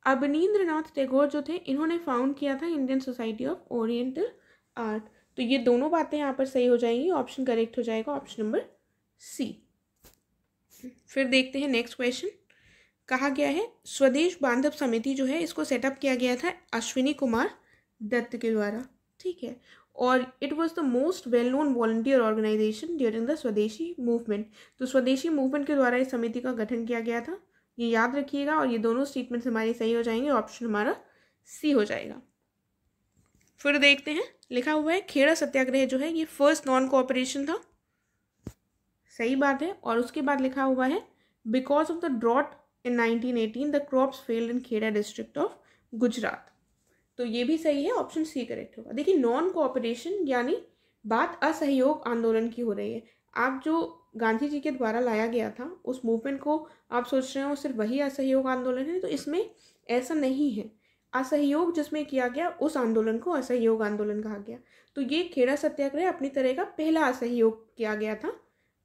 अवनींद्र नाथ टैगोर जो थे इन्होंने फाउंड किया था Indian society of oriental art. तो ये दोनों बातें यहाँ पर सही हो जाएंगी, ऑप्शन करेक्ट हो जाएगा ऑप्शन नंबर सी। फिर देखते हैं नेक्स्ट क्वेश्चन। कहा गया है स्वदेश बांधव समिति जो है इसको सेटअप किया गया था अश्विनी कुमार दत्त के द्वारा। ठीक है, और it was the most well known volunteer organisation during the swadeshi movement. तो स्वदेशी मूवमेंट के द्वारा इस समिति का गठन किया गया था। ये याद रखिएगा और ये दोनों स्टेटमेंट्स हमारी सही हो जाएंगे। ऑप्शन हमारा सी हो जाएगा। फिर देखते हैं, लिखा हुआ है खेड़ा सत्याग्रह जो है ये फर्स्ट नॉन कोऑपरेशन था, सही बात है। और उसके बाद लिखा हुआ है because of the drought in 1918 the crops failed in Kheda district of Gujarat, तो ये भी सही है, ऑप्शन सी करेक्ट होगा। देखिए नॉन कोऑपरेशन यानी बात असहयोग आंदोलन की हो रही है। आप जो गांधी जी के द्वारा लाया गया था उस मूवमेंट को आप सोच रहे हो सिर्फ वही असहयोग आंदोलन है, तो इसमें ऐसा नहीं है। असहयोग जिसमें किया गया उस आंदोलन को असहयोग आंदोलन कहा गया। तो ये खेड़ा सत्याग्रह अपनी तरह का पहला असहयोग किया गया था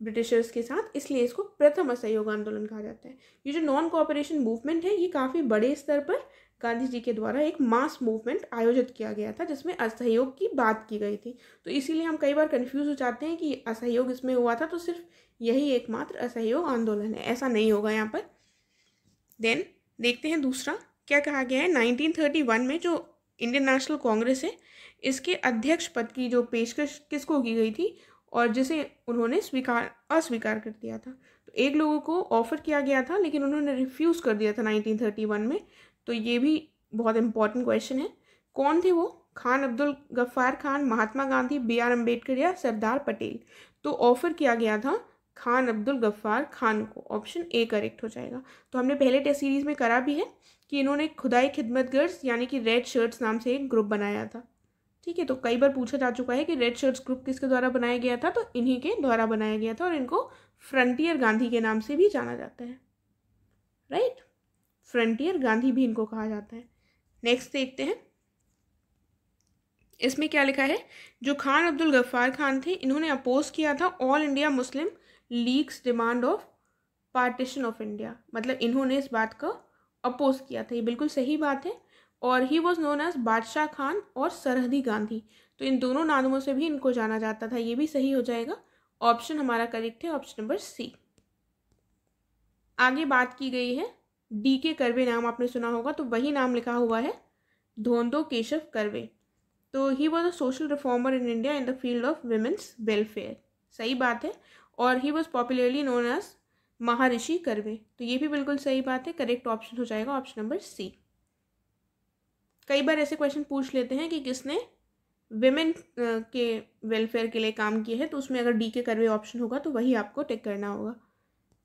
ब्रिटिशर्स के साथ, इसलिए इसको प्रथम असहयोग आंदोलन कहा जाता है। ये जो नॉन कोऑपरेशन मूवमेंट है ये काफ़ी बड़े स्तर पर गांधी जी के द्वारा एक मास मूवमेंट आयोजित किया गया था जिसमें असहयोग की बात की गई थी। तो इसीलिए हम कई बार कंफ्यूज हो जाते हैं कि असहयोग इसमें हुआ था तो सिर्फ यही एकमात्र असहयोग आंदोलन है, ऐसा नहीं होगा यहाँ पर। देन देखते हैं दूसरा क्या कहा गया है। 1931 में जो इंडियन नेशनल कांग्रेस है इसके अध्यक्ष पद की जो पेशकश किसको की गई थी और जिसे उन्होंने अस्वीकार कर दिया था। तो एक लोगों को ऑफर किया गया था लेकिन उन्होंने रिफ्यूज़ कर दिया था 1931 में। तो ये भी बहुत इंपॉर्टेंट क्वेश्चन है। कौन थे वो? खान अब्दुल गफ्फार खान, महात्मा गांधी, B.R. अम्बेडकर या सरदार पटेल? तो ऑफर किया गया था खान अब्दुल गफ्फार खान को, ऑप्शन ए करेक्ट हो जाएगा। तो हमने पहले टेस्ट सीरीज़ में करा भी है कि इन्होंने खुदाई खिदमतगर्स यानी कि रेड शर्ट्स नाम से एक ग्रुप बनाया था, ठीक है। तो कई बार पूछा जा चुका है कि रेड शर्ट्स ग्रुप किसके द्वारा बनाया गया था, तो इन्हीं के द्वारा बनाया गया था और इनको फ्रंटियर गांधी के नाम से भी जाना जाता है, राइट। फ्रंटियर गांधी भी इनको कहा जाता है। नेक्स्ट देखते हैं, इसमें क्या लिखा है। जो खान अब्दुल गफ्फार खान थे इन्होंने अपोज किया था all India Muslim leagues demand of partition of India, मतलब इन्होंने इस बात का अपोज किया था, ये बिल्कुल सही बात है। और ही वॉज नोन एज बादशाह खान और सरहदी गांधी, तो इन दोनों नामों से भी इनको जाना जाता था, ये भी सही हो जाएगा। ऑप्शन हमारा करेक्ट है, ऑप्शन नंबर सी। आगे बात की गई है D.K. कर्वे, नाम आपने सुना होगा, तो वही नाम लिखा हुआ है धोंदो केशव कर्वे। तो he was a social reformer in India in the field of women's welfare, सही बात है। और he was popularly known as Maharshi Karve, तो ये भी बिल्कुल सही बात है, करेक्ट ऑप्शन हो जाएगा ऑप्शन नंबर सी। कई बार ऐसे क्वेश्चन पूछ लेते हैं कि किसने विमेन के वेलफेयर के लिए काम किया है, तो उसमें अगर D.K. कर्वे ऑप्शन होगा तो वही आपको टिक करना होगा।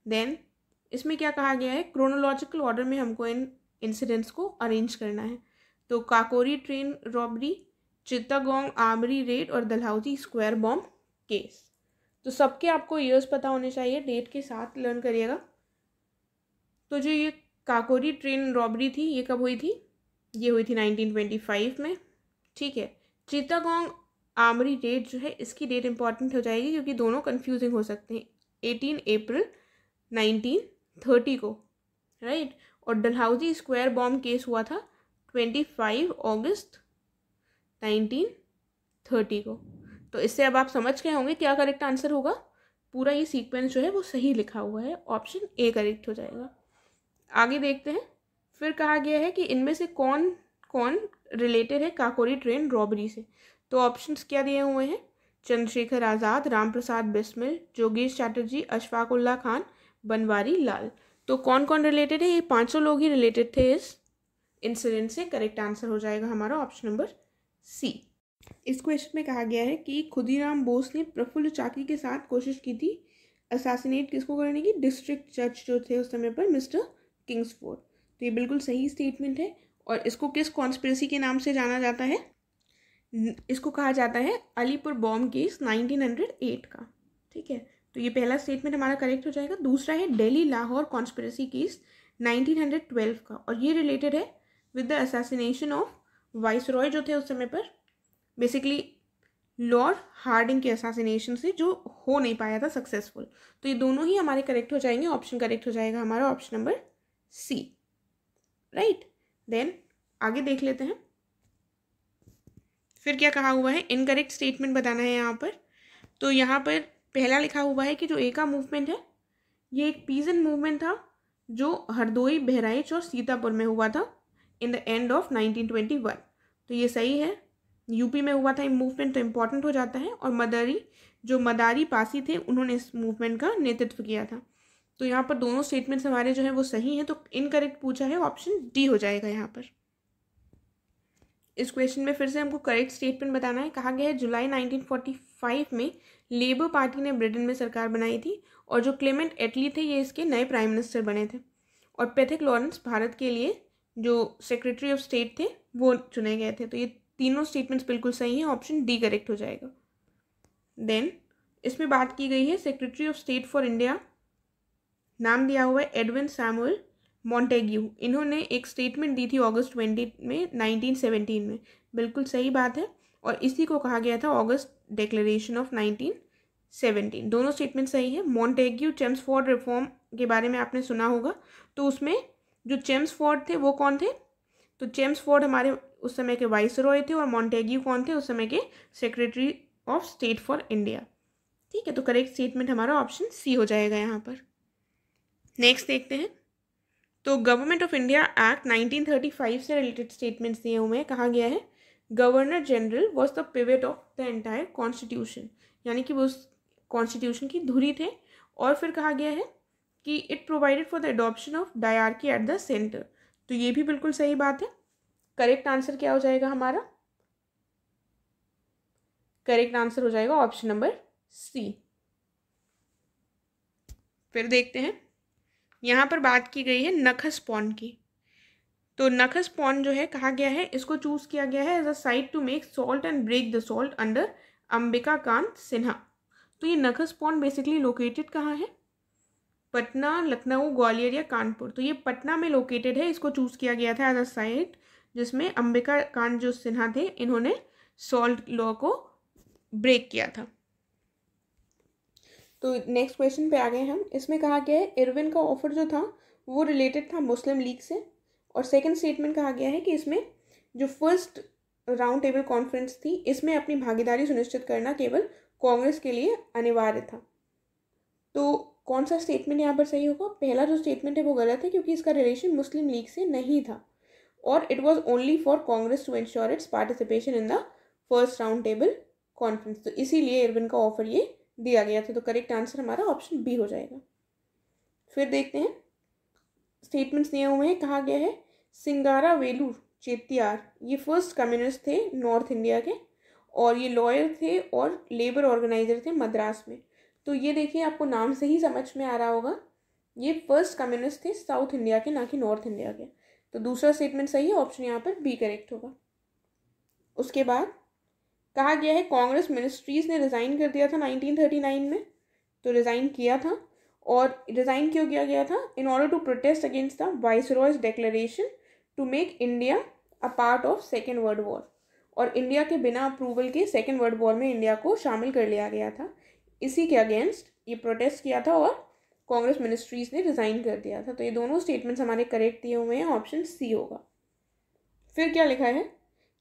देन इसमें क्या कहा गया है, क्रोनोलॉजिकल ऑर्डर में हमको इन इंसिडेंट्स को अरेंज करना है। तो Kakori train robbery, Chittagong armoury raid और डलहौजी स्क्वायर बॉम्ब केस। तो सबके आपको ईयर्स पता होने चाहिए, डेट के साथ लर्न करिएगा। तो जो ये काकोरी ट्रेन रॉबरी थी ये कब हुई थी? ये हुई थी 1925 में, ठीक है। चित्तागोंग आर्मरी रेड जो है इसकी डेट इंपॉर्टेंट हो जाएगी क्योंकि दोनों कंफ्यूजिंग हो सकते हैं। 18 अप्रैल 1930 को, राइट। और डलहौजी स्क्वायर बॉम्ब केस हुआ था 25 अगस्त 1930 को। तो इससे अब आप समझ गए होंगे क्या करेक्ट आंसर होगा। पूरा ये सीक्वेंस जो है वो सही लिखा हुआ है, ऑप्शन ए करेक्ट हो जाएगा। आगे देखते हैं, फिर कहा गया है कि इनमें से कौन कौन रिलेटेड है काकोरी ट्रेन रॉबरी से। तो ऑप्शंस क्या दिए हुए हैं, चंद्रशेखर आज़ाद, राम प्रसाद बिस्मिल, जोगेश चैटर्जी, अशफाक उल्लाह खान, बनवारी लाल। तो कौन कौन रिलेटेड है, ये 500 लोग ही रिलेटेड थे इस इंसिडेंट से, करेक्ट आंसर हो जाएगा हमारा ऑप्शन नंबर सी। इस क्वेश्चन में कहा गया है कि खुदीराम बोस ने प्रफुल्ल चाकी के साथ कोशिश की थी असैसिनेट किसको करने की, डिस्ट्रिक्ट जज जो थे उस समय पर मिस्टर किंग्सफोर्ड। तो ये बिल्कुल सही स्टेटमेंट है। और इसको किस कॉन्स्पिरेसी के नाम से जाना जाता है, इसको कहा जाता है अलीपुर बॉम्ब केस 1908 का, ठीक है। तो ये पहला स्टेटमेंट हमारा करेक्ट हो जाएगा। दूसरा है दिल्ली लाहौर कॉन्स्पिरेसी केस 1912 का, और ये रिलेटेड है with the assassination of viceroy जो थे उस समय पर, बेसिकली लॉर्ड हार्डिंग के असैसिनेशन से, जो हो नहीं पाया था सक्सेसफुल। तो ये दोनों ही हमारे करेक्ट हो जाएंगे, ऑप्शन करेक्ट हो जाएगा हमारा option number C, right. Then आगे देख लेते हैं, फिर क्या कहा हुआ है, इनकरेक्ट स्टेटमेंट बताना है यहाँ पर। तो यहाँ पर पहला लिखा हुआ है कि जो एका मूवमेंट है ये एक पीजन मूवमेंट था जो हरदोई, बहराइच और सीतापुर में हुआ था इन द एंड ऑफ 1921। तो ये सही है, यूपी में हुआ था ये मूवमेंट, तो इम्पॉर्टेंट हो जाता है। और मदारी पासी थे उन्होंने इस मूवमेंट का नेतृत्व किया था। तो यहाँ पर दोनों स्टेटमेंट्स हमारे जो है वो सही हैं, तो इनकरेक्ट पूछा है, ऑप्शन डी हो जाएगा यहाँ पर। इस क्वेश्चन में फिर से हमको करेक्ट स्टेटमेंट बताना है। कहा गया है जुलाई 1945 में लेबर पार्टी ने ब्रिटेन में सरकार बनाई थी और जो क्लेमेंट एटली थे ये इसके नए प्राइम मिनिस्टर बने थे, और पैथिक लॉरेंस भारत के लिए जो सेक्रेटरी ऑफ स्टेट थे वो चुने गए थे। तो ये तीनों स्टेटमेंट्स बिल्कुल सही हैं, ऑप्शन डी करेक्ट हो जाएगा। देन इसमें बात की गई है secretary of state for India, नाम दिया हुआ है एडविन सैमुअल मॉन्टेग्यू। इन्होंने एक स्टेटमेंट दी थी अगस्त 20 में 1917 में, बिल्कुल सही बात है, और इसी को कहा गया था अगस्त डिक्लेरेशन ऑफ 1917। दोनों स्टेटमेंट सही है। मॉन्टेग्यू चेम्सफोर्ड रिफॉर्म के बारे में आपने सुना होगा, तो उसमें जो चेम्सफोर्ड थे वो कौन थे? तो चेम्सफोर्ड हमारे उस समय के वाइसरॉय थे और मॉन्टेग्यू कौन थे? उस समय के secretary of state for India. ठीक है, तो करेक्ट स्टेटमेंट हमारा ऑप्शन सी हो जाएगा यहाँ पर। नेक्स्ट देखते हैं। तो गवर्नमेंट ऑफ इंडिया एक्ट 1935 से रिलेटेड स्टेटमेंट्स दिए हुए हैं। कहा गया है governor general was the pivot of the entire constitution, यानी कि वो उस कॉन्स्टिट्यूशन की धुरी थे। और फिर कहा गया है कि it provided for the adoption of dyarchy at the centre, तो ये भी बिल्कुल सही बात है। करेक्ट आंसर क्या हो जाएगा हमारा? करेक्ट आंसर हो जाएगा ऑप्शन नंबर सी। फिर देखते हैं, यहाँ पर बात की गई है नखस पॉन्ड की। तो नखस पॉन्ड जो है कहा गया है इसको चूज किया गया है as a site to make salt and break the salt under Ambika Kant Sinha. तो ये नखस पॉन्ड बेसिकली लोकेटेड कहाँ है? पटना, लखनऊ, ग्वालियर या कानपुर। तो ये पटना में लोकेटेड है, इसको चूज किया गया था एज अ साइट जिसमें अंबिका कांत जो सिन्हा थे इन्होंने सॉल्ट लॉ को ब्रेक किया था। तो नेक्स्ट क्वेश्चन पे आ गए हम। इसमें कहा गया है इरविन का ऑफर जो था वो रिलेटेड था मुस्लिम लीग से, और सेकंड स्टेटमेंट कहा गया है कि इसमें जो फर्स्ट राउंड टेबल कॉन्फ्रेंस थी इसमें अपनी भागीदारी सुनिश्चित करना केवल कांग्रेस के लिए अनिवार्य था। तो कौन सा स्टेटमेंट यहाँ पर सही होगा? पहला जो स्टेटमेंट है वो गलत है क्योंकि इसका रिलेशन मुस्लिम लीग से नहीं था, और it was only for Congress to ensure its participation in the first round table conference. तो इसीलिए इरविन का ऑफर ये दिया गया था। तो करेक्ट आंसर हमारा ऑप्शन बी हो जाएगा। फिर देखते हैं, स्टेटमेंट्स दिए हुए हैं। कहा गया है सिंगारा वेलू चेतियार ये फर्स्ट कम्युनिस्ट थे नॉर्थ इंडिया के, और ये लॉयर थे और लेबर ऑर्गेनाइजर थे मद्रास में। तो ये देखिए आपको नाम से ही समझ में आ रहा होगा, ये फर्स्ट कम्युनिस्ट थे साउथ इंडिया के, ना कि नॉर्थ इंडिया के। तो दूसरा स्टेटमेंट सही है, ऑप्शन यहाँ पर बी करेक्ट होगा। उसके बाद कहा गया है कांग्रेस मिनिस्ट्रीज ने रिज़ाइन कर दिया था 1939 में। तो रिज़ाइन किया था, और रिज़ाइन क्यों किया गया था? In order to protest against the viceroy's declaration to make India a part of second world war. और इंडिया के बिना अप्रूवल के सेकेंड वर्ल्ड वॉर में इंडिया को शामिल कर लिया गया था। इसी के अगेंस्ट ये प्रोटेस्ट किया था और कांग्रेस मिनिस्ट्रीज ने रिज़ाइन कर दिया था। तो ये दोनों स्टेटमेंट्स हमारे करेक्ट दिए हुए हैं, ऑप्शन सी होगा। फिर क्या लिखा है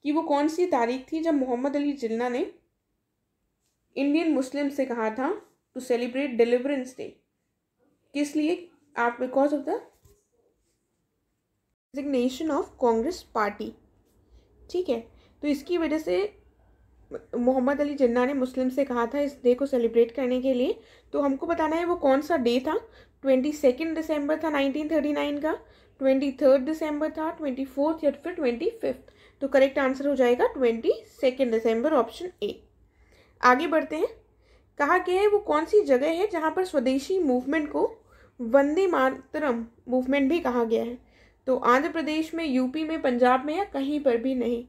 कि वो कौन सी तारीख थी जब मोहम्मद अली जिन्ना ने इंडियन मुस्लिम से कहा था टू सेलिब्रेट डिलीवरेंस डे? किस लिए? आप because of the resignation of Congress party. ठीक है, तो इसकी वजह से मोहम्मद अली जिन्ना ने मुस्लिम से कहा था इस डे को सेलिब्रेट करने के लिए। तो हमको बताना है वो कौन सा डे था। 22 दिसंबर था 1939 का, 23 दिसंबर था, 24 या फिर 25। तो करेक्ट आंसर हो जाएगा 22 दिसंबर, ऑप्शन ए। आगे बढ़ते हैं। कहा गया है वो कौन सी जगह है जहाँ पर स्वदेशी मूवमेंट को वंदे मातरम मूवमेंट भी कहा गया है? तो आंध्र प्रदेश में, यूपी में, पंजाब में, या कहीं पर भी नहीं।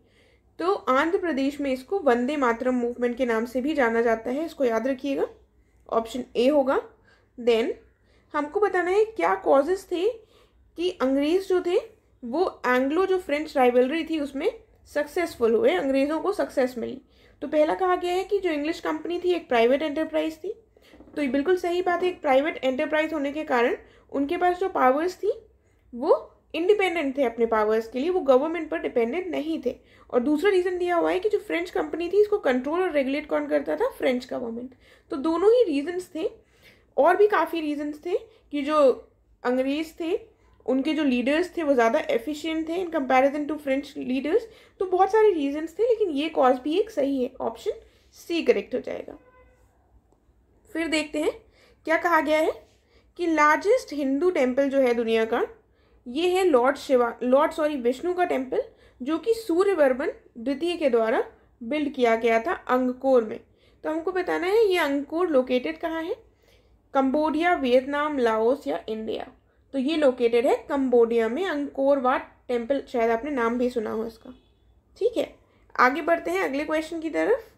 तो आंध्र प्रदेश में इसको वंदे मातरम मूवमेंट के नाम से भी जाना जाता है, इसको याद रखिएगा, ऑप्शन ए होगा। देन हमको बताना है क्या कॉजेस थे कि अंग्रेज जो थे वो एंग्लो जो फ्रेंच राइवलरी थी उसमें सक्सेसफुल हुए, अंग्रेज़ों को सक्सेस मिली। तो पहला कहा गया है कि जो इंग्लिश कंपनी थी एक प्राइवेट एंटरप्राइज थी। तो ये बिल्कुल सही बात है, एक प्राइवेट एंटरप्राइज होने के कारण उनके पास जो पावर्स थी वो इंडिपेंडेंट थे अपने पावर्स के लिए, वो गवर्नमेंट पर डिपेंडेंट नहीं थे। और दूसरा रीज़न दिया हुआ है कि जो फ्रेंच कंपनी थी इसको कंट्रोल और रेगुलेट कौन करता था? French government. तो दोनों ही रीजंस थे, और भी काफ़ी रीजंस थे कि जो अंग्रेज थे उनके जो लीडर्स थे वो ज़्यादा एफिशिएंट थे in comparison to French leaders. तो बहुत सारे रीजंस थे, लेकिन ये कॉज भी एक सही है, ऑप्शन सी करेक्ट हो जाएगा। फिर देखते हैं क्या कहा गया है कि लार्जेस्ट हिंदू टेम्पल जो है दुनिया का, ये है विष्णु का टेम्पल, जो कि सूर्यवर्मन द्वितीय के द्वारा बिल्ड किया गया था अंगकोर में। तो हमको बताना है ये अंगकोर लोकेटेड कहाँ है, कंबोडिया, वियतनाम, लाओस या इंडिया। तो ये लोकेटेड है कंबोडिया में, अंगकोर वाट टेम्पल, शायद आपने नाम भी सुना हो इसका। ठीक है, आगे बढ़ते हैं अगले क्वेश्चन की तरफ।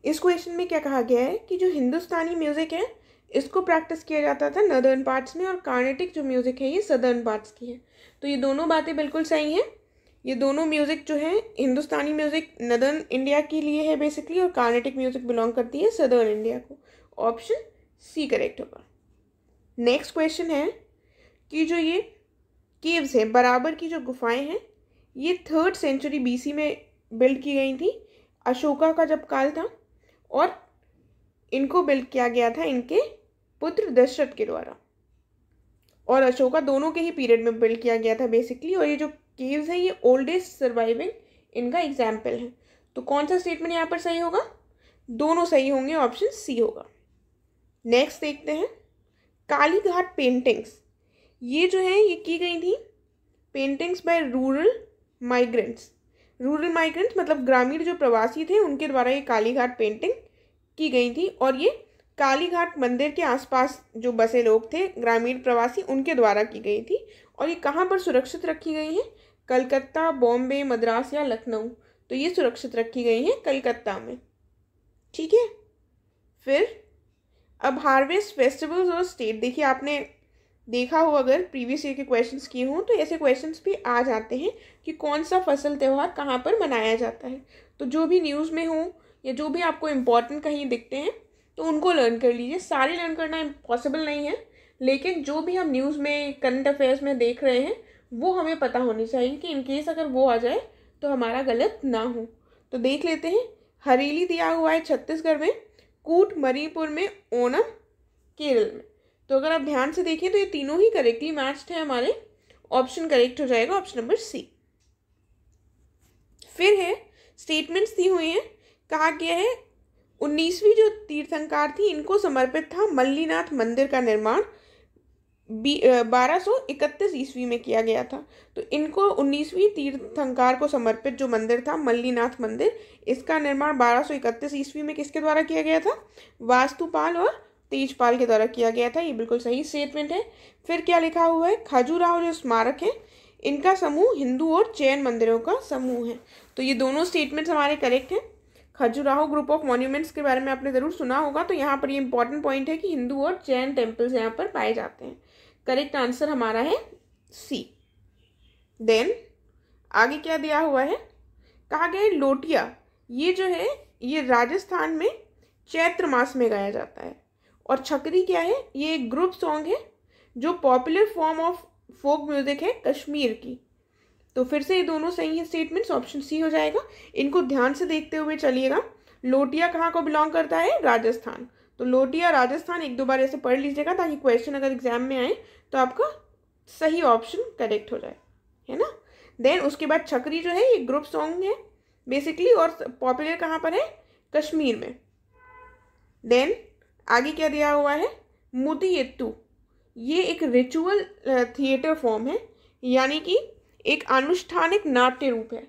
इस क्वेश्चन में क्या कहा गया है कि जो हिंदुस्तानी म्यूजिक है इसको प्रैक्टिस किया जाता था नदर्न पार्ट्स में, और कार्नेटिक जो म्यूजिक है ये सदर्न पार्ट्स की है। तो ये दोनों बातें बिल्कुल सही हैं। ये दोनों म्यूजिक जो है, हिंदुस्तानी म्यूजिक नदर्न इंडिया के लिए है बेसिकली, और कार्नेटिक म्यूजिक बिलोंग करती है सदर्न इंडिया को। ऑप्शन सी करेक्ट होगा। नेक्स्ट क्वेश्चन है कि जो ये केव्स है, बराबर की जो गुफाएं हैं, ये 3rd सेंचुरी BC में बिल्ड की गई थी, अशोका का जब काल था, और इनको बिल्ड किया गया था इनके पुत्र दशरथ के द्वारा, और अशोका दोनों के ही पीरियड में बिल्ड किया गया था बेसिकली। और ये जो केव्स हैं ये ओल्डेस्ट सर्वाइविंग इनका एग्जाम्पल है। तो कौन सा स्टेटमेंट यहाँ पर सही होगा? दोनों सही होंगे, ऑप्शन सी होगा। नेक्स्ट देखते हैं, काली घाट पेंटिंग्स, ये जो है ये की गई थी पेंटिंग्स बाय रूरल माइग्रेंट्स मतलब ग्रामीण जो प्रवासी थे उनके द्वारा ये काली घाट पेंटिंग की गई थी, और ये काली घाट मंदिर के आसपास जो बसे लोग थे ग्रामीण प्रवासी उनके द्वारा की गई थी। और ये कहाँ पर सुरक्षित रखी गई हैं? कलकत्ता, बॉम्बे, मद्रास या लखनऊ। तो ये सुरक्षित रखी गई हैं कलकत्ता में। ठीक है, फिर अब हार्वेस्ट फेस्टिवल्स और स्टेट, देखिए आपने देखा हो अगर प्रीवियस ईयर के क्वेश्चंस किए हों तो ऐसे क्वेश्चंस भी आ जाते हैं कि कौन सा फसल त्यौहार कहाँ पर मनाया जाता है। तो जो भी न्यूज़ में हो या जो भी आपको इम्पोर्टेंट कहीं दिखते हैं तो उनको लर्न कर लीजिए। सारे लर्न करना पॉसिबल नहीं है, लेकिन जो भी हम न्यूज़ में, करंट अफेयर्स में देख रहे हैं वो हमें पता होनी चाहिए कि इनकेस अगर वो आ जाए तो हमारा गलत ना हो। तो देख लेते हैं, हरेली दिया हुआ है छत्तीसगढ़ में, कूट मणिपुर में, ओणम केरल में। तो अगर आप ध्यान से देखें तो ये तीनों ही करेक्टली मैच्ड है हमारे। ऑप्शन करेक्ट हो जाएगा, ऑप्शन नंबर सी। फिर है स्टेटमेंट्स दी हुई हैं, कहा गया है 19वीं जो तीर्थंकार थी इनको समर्पित था मल्लीनाथ मंदिर का निर्माण 1231 ईस्वी में किया गया था। तो इनको 19वीं तीर्थंकार को समर्पित जो मंदिर था मल्लीनाथ मंदिर, इसका निर्माण 1231 ईस्वी में किसके द्वारा किया गया था? वास्तुपाल और तेजपाल के द्वारा किया गया था। ये बिल्कुल सही स्टेटमेंट है। फिर क्या लिखा हुआ है? खजुराहो जो स्मारक है इनका समूह हिंदू और जैन मंदिरों का समूह है। तो ये दोनों स्टेटमेंट्स हमारे करेक्ट हैं। खजुराहो ग्रुप ऑफ मॉन्यूमेंट्स के बारे में आपने ज़रूर सुना होगा, तो यहाँ पर ये इंपॉर्टेंट पॉइंट है कि हिंदू और जैन टेम्पल्स यहाँ पर पाए जाते हैं। करेक्ट आंसर हमारा है सी। देन आगे क्या दिया हुआ है? कहा गया है लोटिया, ये जो है ये राजस्थान में चैत्र मास में गाया जाता है। और छकरी क्या है? ये एक ग्रुप सॉन्ग है जो popular form of folk music है कश्मीर की। तो फिर से ये दोनों सही है स्टेटमेंट्स, ऑप्शन सी हो जाएगा। इनको ध्यान से देखते हुए चलिएगा। लोटिया कहाँ को बिलोंग करता है? राजस्थान। तो लोटिया राजस्थान एक दो बार ऐसे पढ़ लीजिएगा ताकि क्वेश्चन अगर एग्जाम में आए तो आपका सही ऑप्शन करेक्ट हो जाए, है ना। देन उसके बाद छकरी जो है ये ग्रुप सॉन्ग है बेसिकली, और पॉपुलर कहाँ पर है? कश्मीर में। देन आगे क्या दिया हुआ है? मुदियट्टू, ये एक रिचुअल थिएटर फॉर्म है, यानी कि एक अनुष्ठानिक नाट्य रूप है।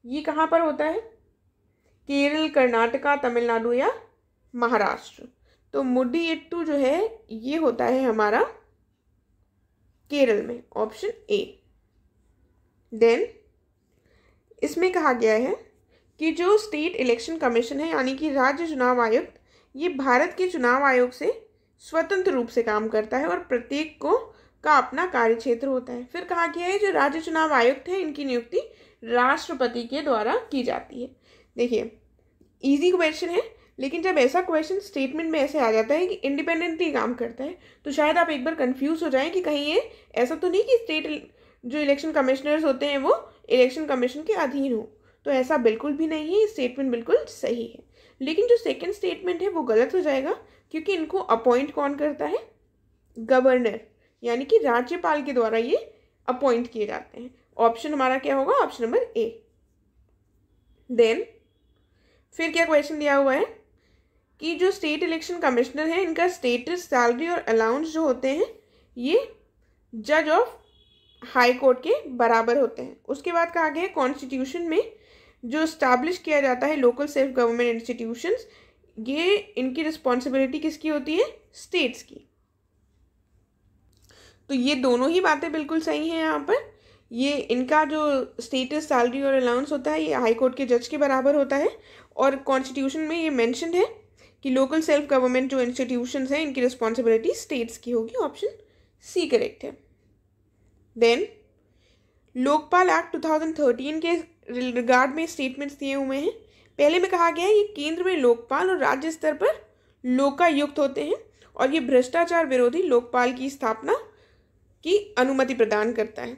ये कहाँ पर होता है? केरल, कर्नाटका, तमिलनाडु या महाराष्ट्र। तो मुदियट्टू जो है ये होता है हमारा केरल में, ऑप्शन ए। देन इसमें कहा गया है कि जो स्टेट इलेक्शन कमीशन है यानी कि राज्य चुनाव आयुक्त, ये भारत के चुनाव आयोग से स्वतंत्र रूप से काम करता है और प्रत्येक को का अपना कार्यक्षेत्र होता है। फिर कहा गया है जो राज्य चुनाव आयुक्त है इनकी नियुक्ति राष्ट्रपति के द्वारा की जाती है। देखिए इजी क्वेश्चन है, लेकिन जब ऐसा क्वेश्चन स्टेटमेंट में ऐसे आ जाता है कि इंडिपेंडेंटली काम करता है तो शायद आप एक बार कंफ्यूज हो जाएं कि कहीं ये ऐसा तो नहीं कि स्टेट जो इलेक्शन कमिश्नर्स होते हैं वो इलेक्शन कमीशन के अधीन हो। तो ऐसा बिल्कुल भी नहीं है, ये स्टेटमेंट बिल्कुल सही है। लेकिन जो सेकंड स्टेटमेंट है वो गलत हो जाएगा, क्योंकि इनको अपॉइंट कौन करता है? गवर्नर, यानी कि राज्यपाल के द्वारा ये अपॉइंट किए जाते हैं। ऑप्शन हमारा क्या होगा? Option number A. देन फिर क्या क्वेश्चन दिया हुआ है? कि जो स्टेट इलेक्शन कमिश्नर है इनका स्टेटस, सैलरी और अलाउंस जो होते हैं ये जज ऑफ हाई कोर्ट के बराबर होते हैं। उसके बाद कहा गया है कॉन्स्टिट्यूशन में जो इस्टेब्लिश किया जाता है लोकल सेल्फ गवर्नमेंट इंस्टीट्यूशंस, ये इनकी रिस्पॉन्सिबिलिटी किसकी होती है? स्टेट्स की। तो ये दोनों ही बातें बिल्कुल सही हैं यहाँ पर। ये इनका जो स्टेटस, सैलरी और अलाउंस होता है ये हाई कोर्ट के जज के बराबर होता है, और कॉन्स्टिट्यूशन में ये मेंशन्ड है कि लोकल सेल्फ गवर्नमेंट जो इंस्टीट्यूशंस हैं इनकी रिस्पॉन्सिबिलिटी स्टेट्स की होगी। ऑप्शन सी करेक्ट है। देन लोकपाल एक्ट 2013 के रिगार्ड में स्टेटमेंट्स दिए हुए हैं। पहले में कहा गया है ये केंद्र में लोकपाल और राज्य स्तर पर लोकायुक्त होते हैं, और ये भ्रष्टाचार विरोधी लोकपाल की स्थापना की अनुमति प्रदान करता है।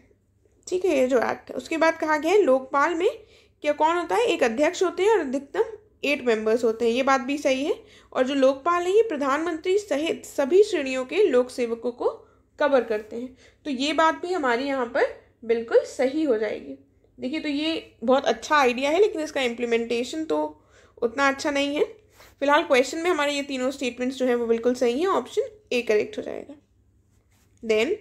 ठीक है, ये जो एक्ट है। उसके बाद कहा गया है लोकपाल में क्या कौन होता है? एक अध्यक्ष होते हैं और अधिकतम 8 मेंबर्स होते हैं। ये बात भी सही है। और जो लोकपाल है ये प्रधानमंत्री सहित सभी श्रेणियों के लोक सेवकों को कवर करते हैं। तो ये बात भी हमारी यहाँ पर बिल्कुल सही हो जाएगी। देखिए, तो ये बहुत अच्छा आइडिया है, लेकिन इसका इम्प्लीमेंटेशन तो उतना अच्छा नहीं है। फिलहाल क्वेश्चन में हमारे ये तीनों स्टेटमेंट्स जो हैं वो बिल्कुल सही हैं। ऑप्शन ए करेक्ट हो जाएगा। देन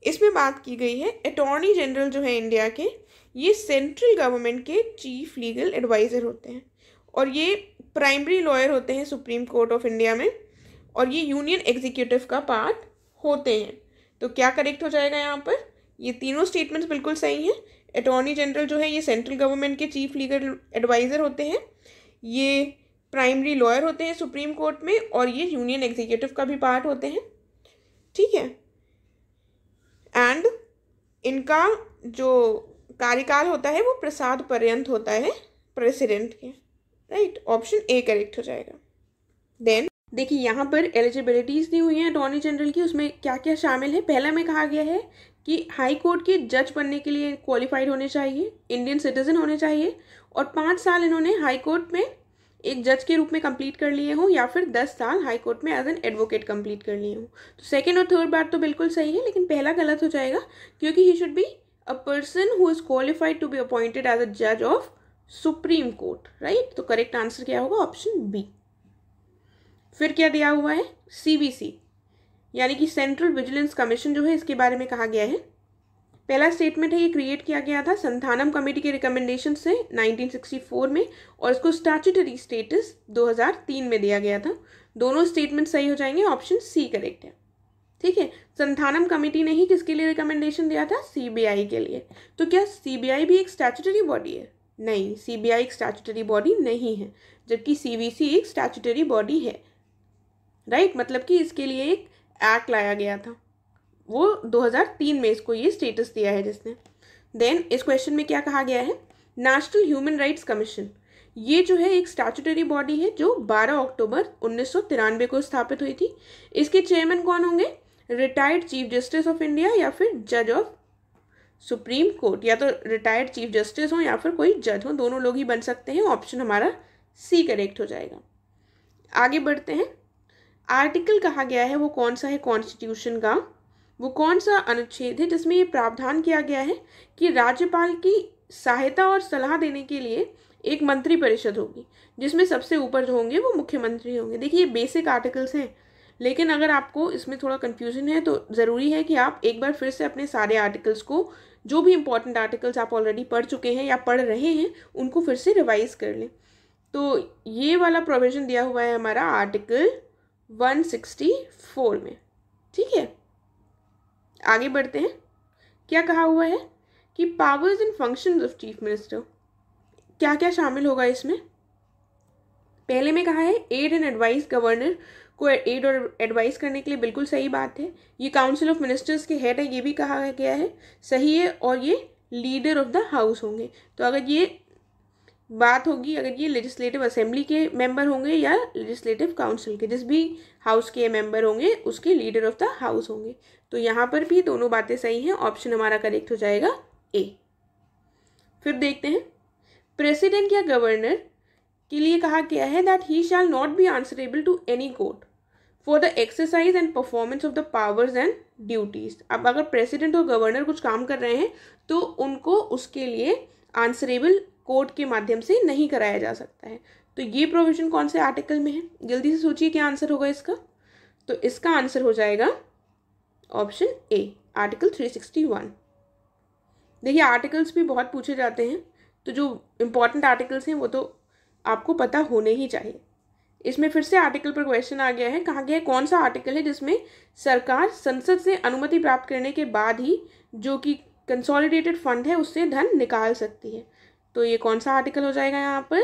इसमें बात की गई है अटॉर्नी जनरल जो है इंडिया के, ये सेंट्रल गवर्नमेंट के चीफ लीगल एडवाइज़र होते हैं, और ये प्राइमरी लॉयर होते हैं सुप्रीम कोर्ट ऑफ इंडिया में, और ये यूनियन एग्जीक्यूटिव का पार्ट होते हैं। तो क्या करेक्ट हो जाएगा यहाँ पर? ये तीनों स्टेटमेंट्स बिल्कुल सही हैं। अटॉर्नी जनरल जो है ये सेंट्रल गवर्नमेंट के चीफ लीगल एडवाइज़र होते हैं, ये प्राइमरी लॉयर होते हैं सुप्रीम कोर्ट में, और ये यूनियन एग्जीक्यूटिव का भी पार्ट होते हैं। ठीक है, एंड इनका जो कार्यकाल होता है वो प्रसाद पर्यंत होता है प्रेसिडेंट के। राइट, ऑप्शन ए करेक्ट हो जाएगा। देन देखिए यहाँ पर एलिजिबिलिटीज़ दी हुई हैं अटॉर्नी जनरल की, उसमें क्या क्या शामिल है। पहला में कहा गया है कि हाई कोर्ट के जज बनने के लिए क्वालिफाइड होने चाहिए, इंडियन सिटीजन होने चाहिए, और 5 साल इन्होंने हाई कोर्ट में एक जज के रूप में कंप्लीट कर लिए हों, या फिर 10 साल हाई कोर्ट में एज एन एडवोकेट कंप्लीट कर लिए हों। तो सेकेंड और थर्ड बात तो बिल्कुल सही है, लेकिन पहला गलत हो जाएगा, क्योंकि he should be a person who is qualified to be appointed as a जज ऑफ सुप्रीम कोर्ट। राइट, तो करेक्ट आंसर क्या होगा? Option B. फिर क्या दिया हुआ है? CVC यानी कि सेंट्रल विजिलेंस कमीशन जो है, इसके बारे में कहा गया है। पहला स्टेटमेंट है ये क्रिएट किया गया था संथानम कमेटी के रिकमेंडेशन से 1964 में, और इसको स्टैट्यूटरी स्टेटस 2003 में दिया गया था। दोनों स्टेटमेंट सही हो जाएंगे। ऑप्शन सी करेक्ट है। ठीक है, संथानम कमेटी ने ही किसके लिए रिकमेंडेशन दिया था? CBI के लिए। तो क्या CBI भी एक स्टैट्यूटरी बॉडी है? नहीं, CBI एक स्टैट्यूटरी बॉडी नहीं है, जबकि CVC एक स्टैट्यूटरी बॉडी है। राइट, मतलब कि इसके लिए एक एक्ट लाया गया था, वो 2003 में इसको ये स्टेटस दिया है जिसने। देन इस क्वेश्चन में क्या कहा गया है? नेशनल ह्यूमन राइट्स कमीशन, ये जो है एक स्टैट्यूटरी बॉडी है जो 12 अक्टूबर 1993 को स्थापित हुई थी। इसके चेयरमैन कौन होंगे? Retired chief justice of India या फिर जज ऑफ सुप्रीम कोर्ट, या तो रिटायर्ड चीफ जस्टिस हो या फिर कोई जज हो, दोनों लोग ही बन सकते हैं। ऑप्शन हमारा सी करेक्ट हो जाएगा। आगे बढ़ते हैं। आर्टिकल कहा गया है वो कौन सा है कॉन्स्टिट्यूशन का? वो कौन सा अनुच्छेद है जिसमें ये प्रावधान किया गया है कि राज्यपाल की सहायता और सलाह देने के लिए एक मंत्री परिषद होगी, जिसमें सबसे ऊपर जो होंगे वो मुख्यमंत्री होंगे। देखिए, ये बेसिक आर्टिकल्स हैं, लेकिन अगर आपको इसमें थोड़ा कन्फ्यूजन है तो ज़रूरी है कि आप एक बार फिर से अपने सारे आर्टिकल्स को, जो भी इंपॉर्टेंट आर्टिकल्स आप ऑलरेडी पढ़ चुके हैं या पढ़ रहे हैं, उनको फिर से रिवाइज कर लें। तो ये वाला प्रोविज़न दिया हुआ है हमारा आर्टिकल 164 में। ठीक है, आगे बढ़ते हैं। क्या कहा हुआ है कि powers and functions of chief minister, क्या क्या शामिल होगा इसमें? पहले में कहा है एड एंड एडवाइस, गवर्नर को एड और एडवाइस करने के लिए, बिल्कुल सही बात है। ये काउंसिल ऑफ मिनिस्टर्स के हेड है, ये भी कहा गया है, सही है। और ये लीडर ऑफ द हाउस होंगे। तो अगर ये बात होगी, अगर ये लेजिस्लेटिव असेंबली के मेंबर होंगे या लेजिस्लेटिव काउंसिल के, जिस भी हाउस के मेंबर होंगे उसके लीडर ऑफ द हाउस होंगे। तो यहाँ पर भी दोनों बातें सही हैं। ऑप्शन हमारा करेक्ट हो जाएगा ए। फिर देखते हैं, प्रेसिडेंट या गवर्नर के लिए कहा गया है that he shall not be answerable to any court for the exercise and performance of the powers and duties. अब अगर प्रेसिडेंट और गवर्नर कुछ काम कर रहे हैं तो उनको उसके लिए आंसरेबल कोर्ट के माध्यम से नहीं कराया जा सकता है। तो ये प्रोविजन कौन से आर्टिकल में है? जल्दी से सोचिए क्या आंसर होगा इसका। तो इसका आंसर हो जाएगा ऑप्शन ए, आर्टिकल 361। देखिए आर्टिकल्स भी बहुत पूछे जाते हैं, तो जो इम्पॉर्टेंट आर्टिकल्स हैं वो तो आपको पता होने ही चाहिए। इसमें फिर से आर्टिकल पर क्वेश्चन आ गया है, कहा गया है कौन सा आर्टिकल है जिसमें सरकार संसद से अनुमति प्राप्त करने के बाद ही जो कि कंसोलिडेटेड फंड है उससे धन निकाल सकती है। तो ये कौन सा आर्टिकल हो जाएगा यहाँ पर?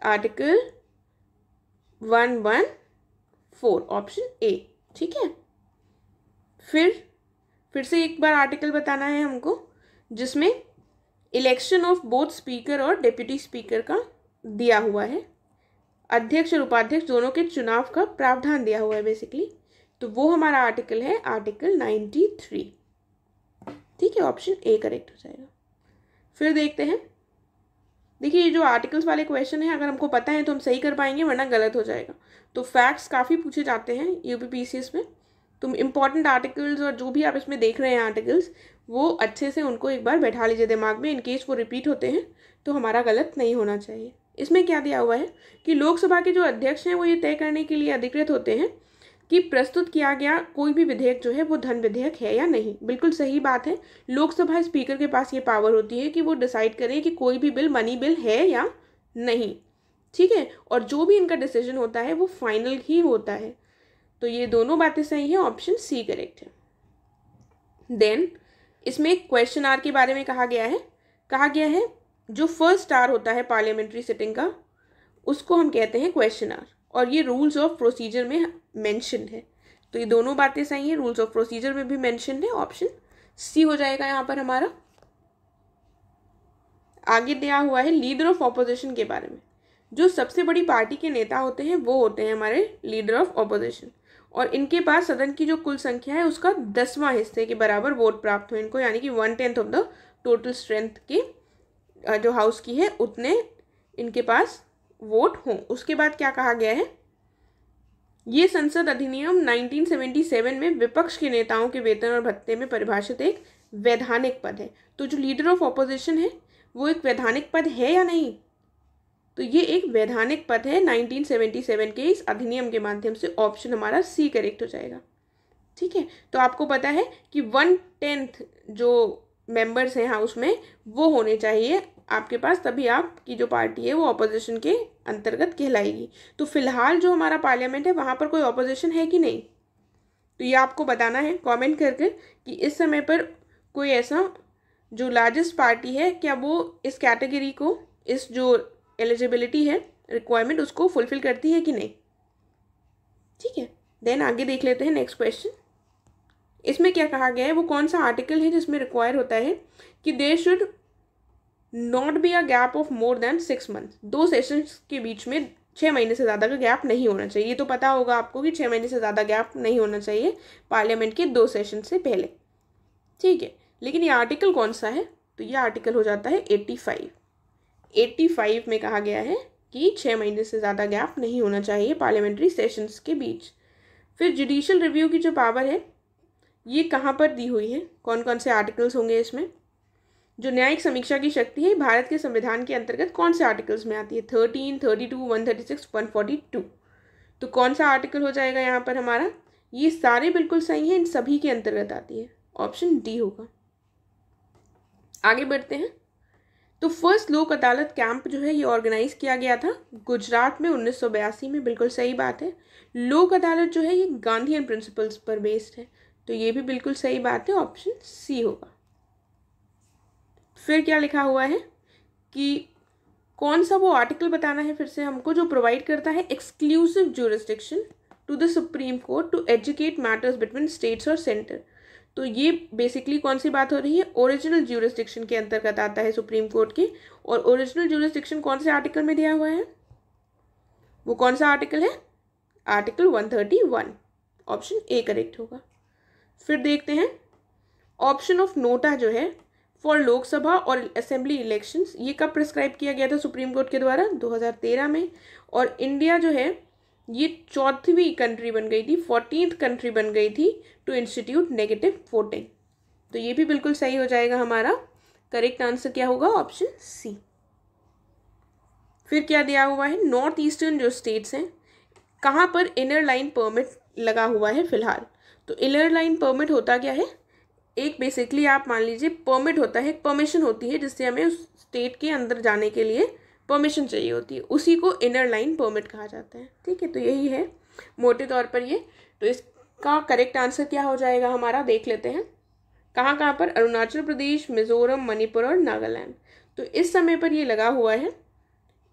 Article 114, option A. ठीक है, फिर से एक बार आर्टिकल बताना है हमको जिसमें इलेक्शन ऑफ बोथ स्पीकर और डिप्टी स्पीकर का दिया हुआ है, अध्यक्ष और उपाध्यक्ष दोनों के चुनाव का प्रावधान दिया हुआ है बेसिकली। तो वो हमारा आर्टिकल है आर्टिकल 93। ठीक है, ऑप्शन ए करेक्ट हो जाएगा। फिर देखते हैं, देखिए ये जो आर्टिकल्स वाले क्वेश्चन है अगर हमको पता है तो हम सही कर पाएंगे, वरना गलत हो जाएगा। तो फैक्ट्स काफ़ी पूछे जाते हैं यूपीपीसीएस में, तुम इंपॉर्टेंट आर्टिकल्स और जो भी आप इसमें देख रहे हैं आर्टिकल्स, वो अच्छे से उनको एक बार बैठा लीजिए दिमाग में, इनकेस वो रिपीट होते हैं तो हमारा गलत नहीं होना चाहिए। इसमें क्या दिया हुआ है कि लोकसभा के जो अध्यक्ष हैं वो ये तय करने के लिए अधिकृत होते हैं कि प्रस्तुत किया गया कोई भी विधेयक जो है वो धन विधेयक है या नहीं। बिल्कुल सही बात है, लोकसभा स्पीकर के पास ये पावर होती है कि वो डिसाइड करें कि कोई भी बिल मनी बिल है या नहीं। ठीक है, और जो भी इनका डिसीजन होता है वो फाइनल ही होता है। तो ये दोनों बातें सही हैं, ऑप्शन सी करेक्ट है। देन इसमें एक क्वेश्चन आर के बारे में कहा गया है जो फर्स्ट स्टार होता है पार्लियामेंट्री सिटिंग का उसको हम कहते हैं क्वेश्चन आर, और ये रूल्स ऑफ प्रोसीजर में मेंशन है। तो ये दोनों बातें सही हैं, रूल्स ऑफ प्रोसीजर में भी मेंशन है, ऑप्शन सी हो जाएगा यहाँ पर हमारा। आगे दिया हुआ है लीडर ऑफ ऑपोजिशन के बारे में। जो सबसे बड़ी पार्टी के नेता होते हैं वो होते हैं हमारे लीडर ऑफ ऑपोजिशन, और इनके पास सदन की जो कुल संख्या है उसका 10वां हिस्से के बराबर वोट प्राप्त हो इनको, यानी कि 1/10 ऑफ द टोटल स्ट्रेंथ की जो हाउस की है उतने इनके पास वोट हों। उसके बाद क्या कहा गया है, ये संसद अधिनियम 1977 में विपक्ष के नेताओं के वेतन और भत्ते में परिभाषित एक वैधानिक पद है। तो जो लीडर ऑफ ऑपोजिशन है वो एक वैधानिक पद है या नहीं? तो ये एक वैधानिक पद है 1977 के इस अधिनियम के माध्यम से, ऑप्शन हमारा सी करेक्ट हो जाएगा। ठीक है, तो आपको पता है कि 1/10 जो मेंबर्स हैं हाउस में वो होने चाहिए आपके पास, तभी आपकी जो पार्टी है वो ऑपोजिशन के अंतर्गत कहलाएगी। तो फिलहाल जो हमारा पार्लियामेंट है वहाँ पर कोई ऑपोजिशन है कि नहीं, तो ये आपको बताना है कमेंट करके कि इस समय पर कोई ऐसा जो लार्जेस्ट पार्टी है क्या वो इस कैटेगरी को, इस जो एलिजिबिलिटी है रिक्वायरमेंट उसको फुलफिल करती है कि नहीं। ठीक है, देन आगे देख लेते हैं नेक्स्ट क्वेश्चन। इसमें क्या कहा गया है, वो कौन सा आर्टिकल है जिसमें रिक्वायर होता है कि there should not be a gap of more than 6 month. 2 sessions के बीच में 6 महीने से ज़्यादा का गैप नहीं होना चाहिए। ये तो पता होगा आपको कि 6 महीने से ज़्यादा गैप नहीं होना चाहिए पार्लियामेंट के 2 सेशन से पहले। ठीक है, लेकिन ये आर्टिकल कौन सा है, तो ये आर्टिकल हो जाता है 85 में कहा गया है कि 6 महीने से ज़्यादा गैप नहीं होना चाहिए पार्लियामेंट्री सेशंस के बीच। फिर जुडिशियल रिव्यू की जो पावर है ये कहाँ पर दी हुई है, कौन कौन से आर्टिकल्स होंगे इसमें। जो न्यायिक समीक्षा की शक्ति है भारत के संविधान के अंतर्गत कौन से आर्टिकल्स में आती है, 13, 32, 136, 142। तो कौन सा आर्टिकल हो जाएगा यहाँ पर हमारा, ये सारे बिल्कुल सही हैं, इन सभी के अंतर्गत आती है, ऑप्शन डी होगा। आगे बढ़ते हैं। तो फर्स्ट लोक अदालत कैंप जो है ये ऑर्गेनाइज किया गया था गुजरात में 1982 में, बिल्कुल सही बात है। लोक अदालत जो है ये गांधीयन प्रिंसिपल्स पर बेस्ड है, तो ये भी बिल्कुल सही बात है, ऑप्शन सी होगा। फिर क्या लिखा हुआ है कि कौन सा वो आर्टिकल बताना है फिर से हमको जो प्रोवाइड करता है exclusive jurisdiction to the supreme court to adjudicate matters between states और सेंटर। तो ये बेसिकली कौन सी बात हो रही है, ओरिजिनल ज्यूरिसडिक्शन के अंतर्गत आता है सुप्रीम कोर्ट के, और ओरिजिनल ज्यूरिसडिक्शन कौन से आर्टिकल में दिया हुआ है, वो कौन सा आर्टिकल है, आर्टिकल 131, ऑप्शन ए करेक्ट होगा। फिर देखते हैं ऑप्शन ऑफ नोटा जो है फॉर लोकसभा और असेंबली इलेक्शंस, ये कब प्रिस्क्राइब किया गया था सुप्रीम कोर्ट के द्वारा, 2013 में। और इंडिया जो है ये 4वीं कंट्री बन गई थी, 14th कंट्री बन गई थी टू इंस्टीट्यूट नेगेटिव वोटिंग। तो ये भी बिल्कुल सही हो जाएगा हमारा, करेक्ट आंसर क्या होगा, ऑप्शन सी। फिर क्या दिया हुआ है, नॉर्थ ईस्टर्न जो स्टेट्स हैं कहाँ पर इनर लाइन परमिट लगा हुआ है फिलहाल। तो इनर लाइन परमिट होता क्या है, एक बेसिकली आप मान लीजिए परमिट होता है, एक परमिशन होती है जिससे हमें उस स्टेट के अंदर जाने के लिए परमिशन चाहिए होती है, उसी को इनर लाइन परमिट कहा जाता है। ठीक है, तो यही है मोटे तौर पर ये। तो इसका करेक्ट आंसर क्या हो जाएगा हमारा, देख लेते हैं। कहाँ कहाँ पर, अरुणाचल प्रदेश, मिजोरम, मणिपुर और नागालैंड। तो इस समय पर ये लगा हुआ है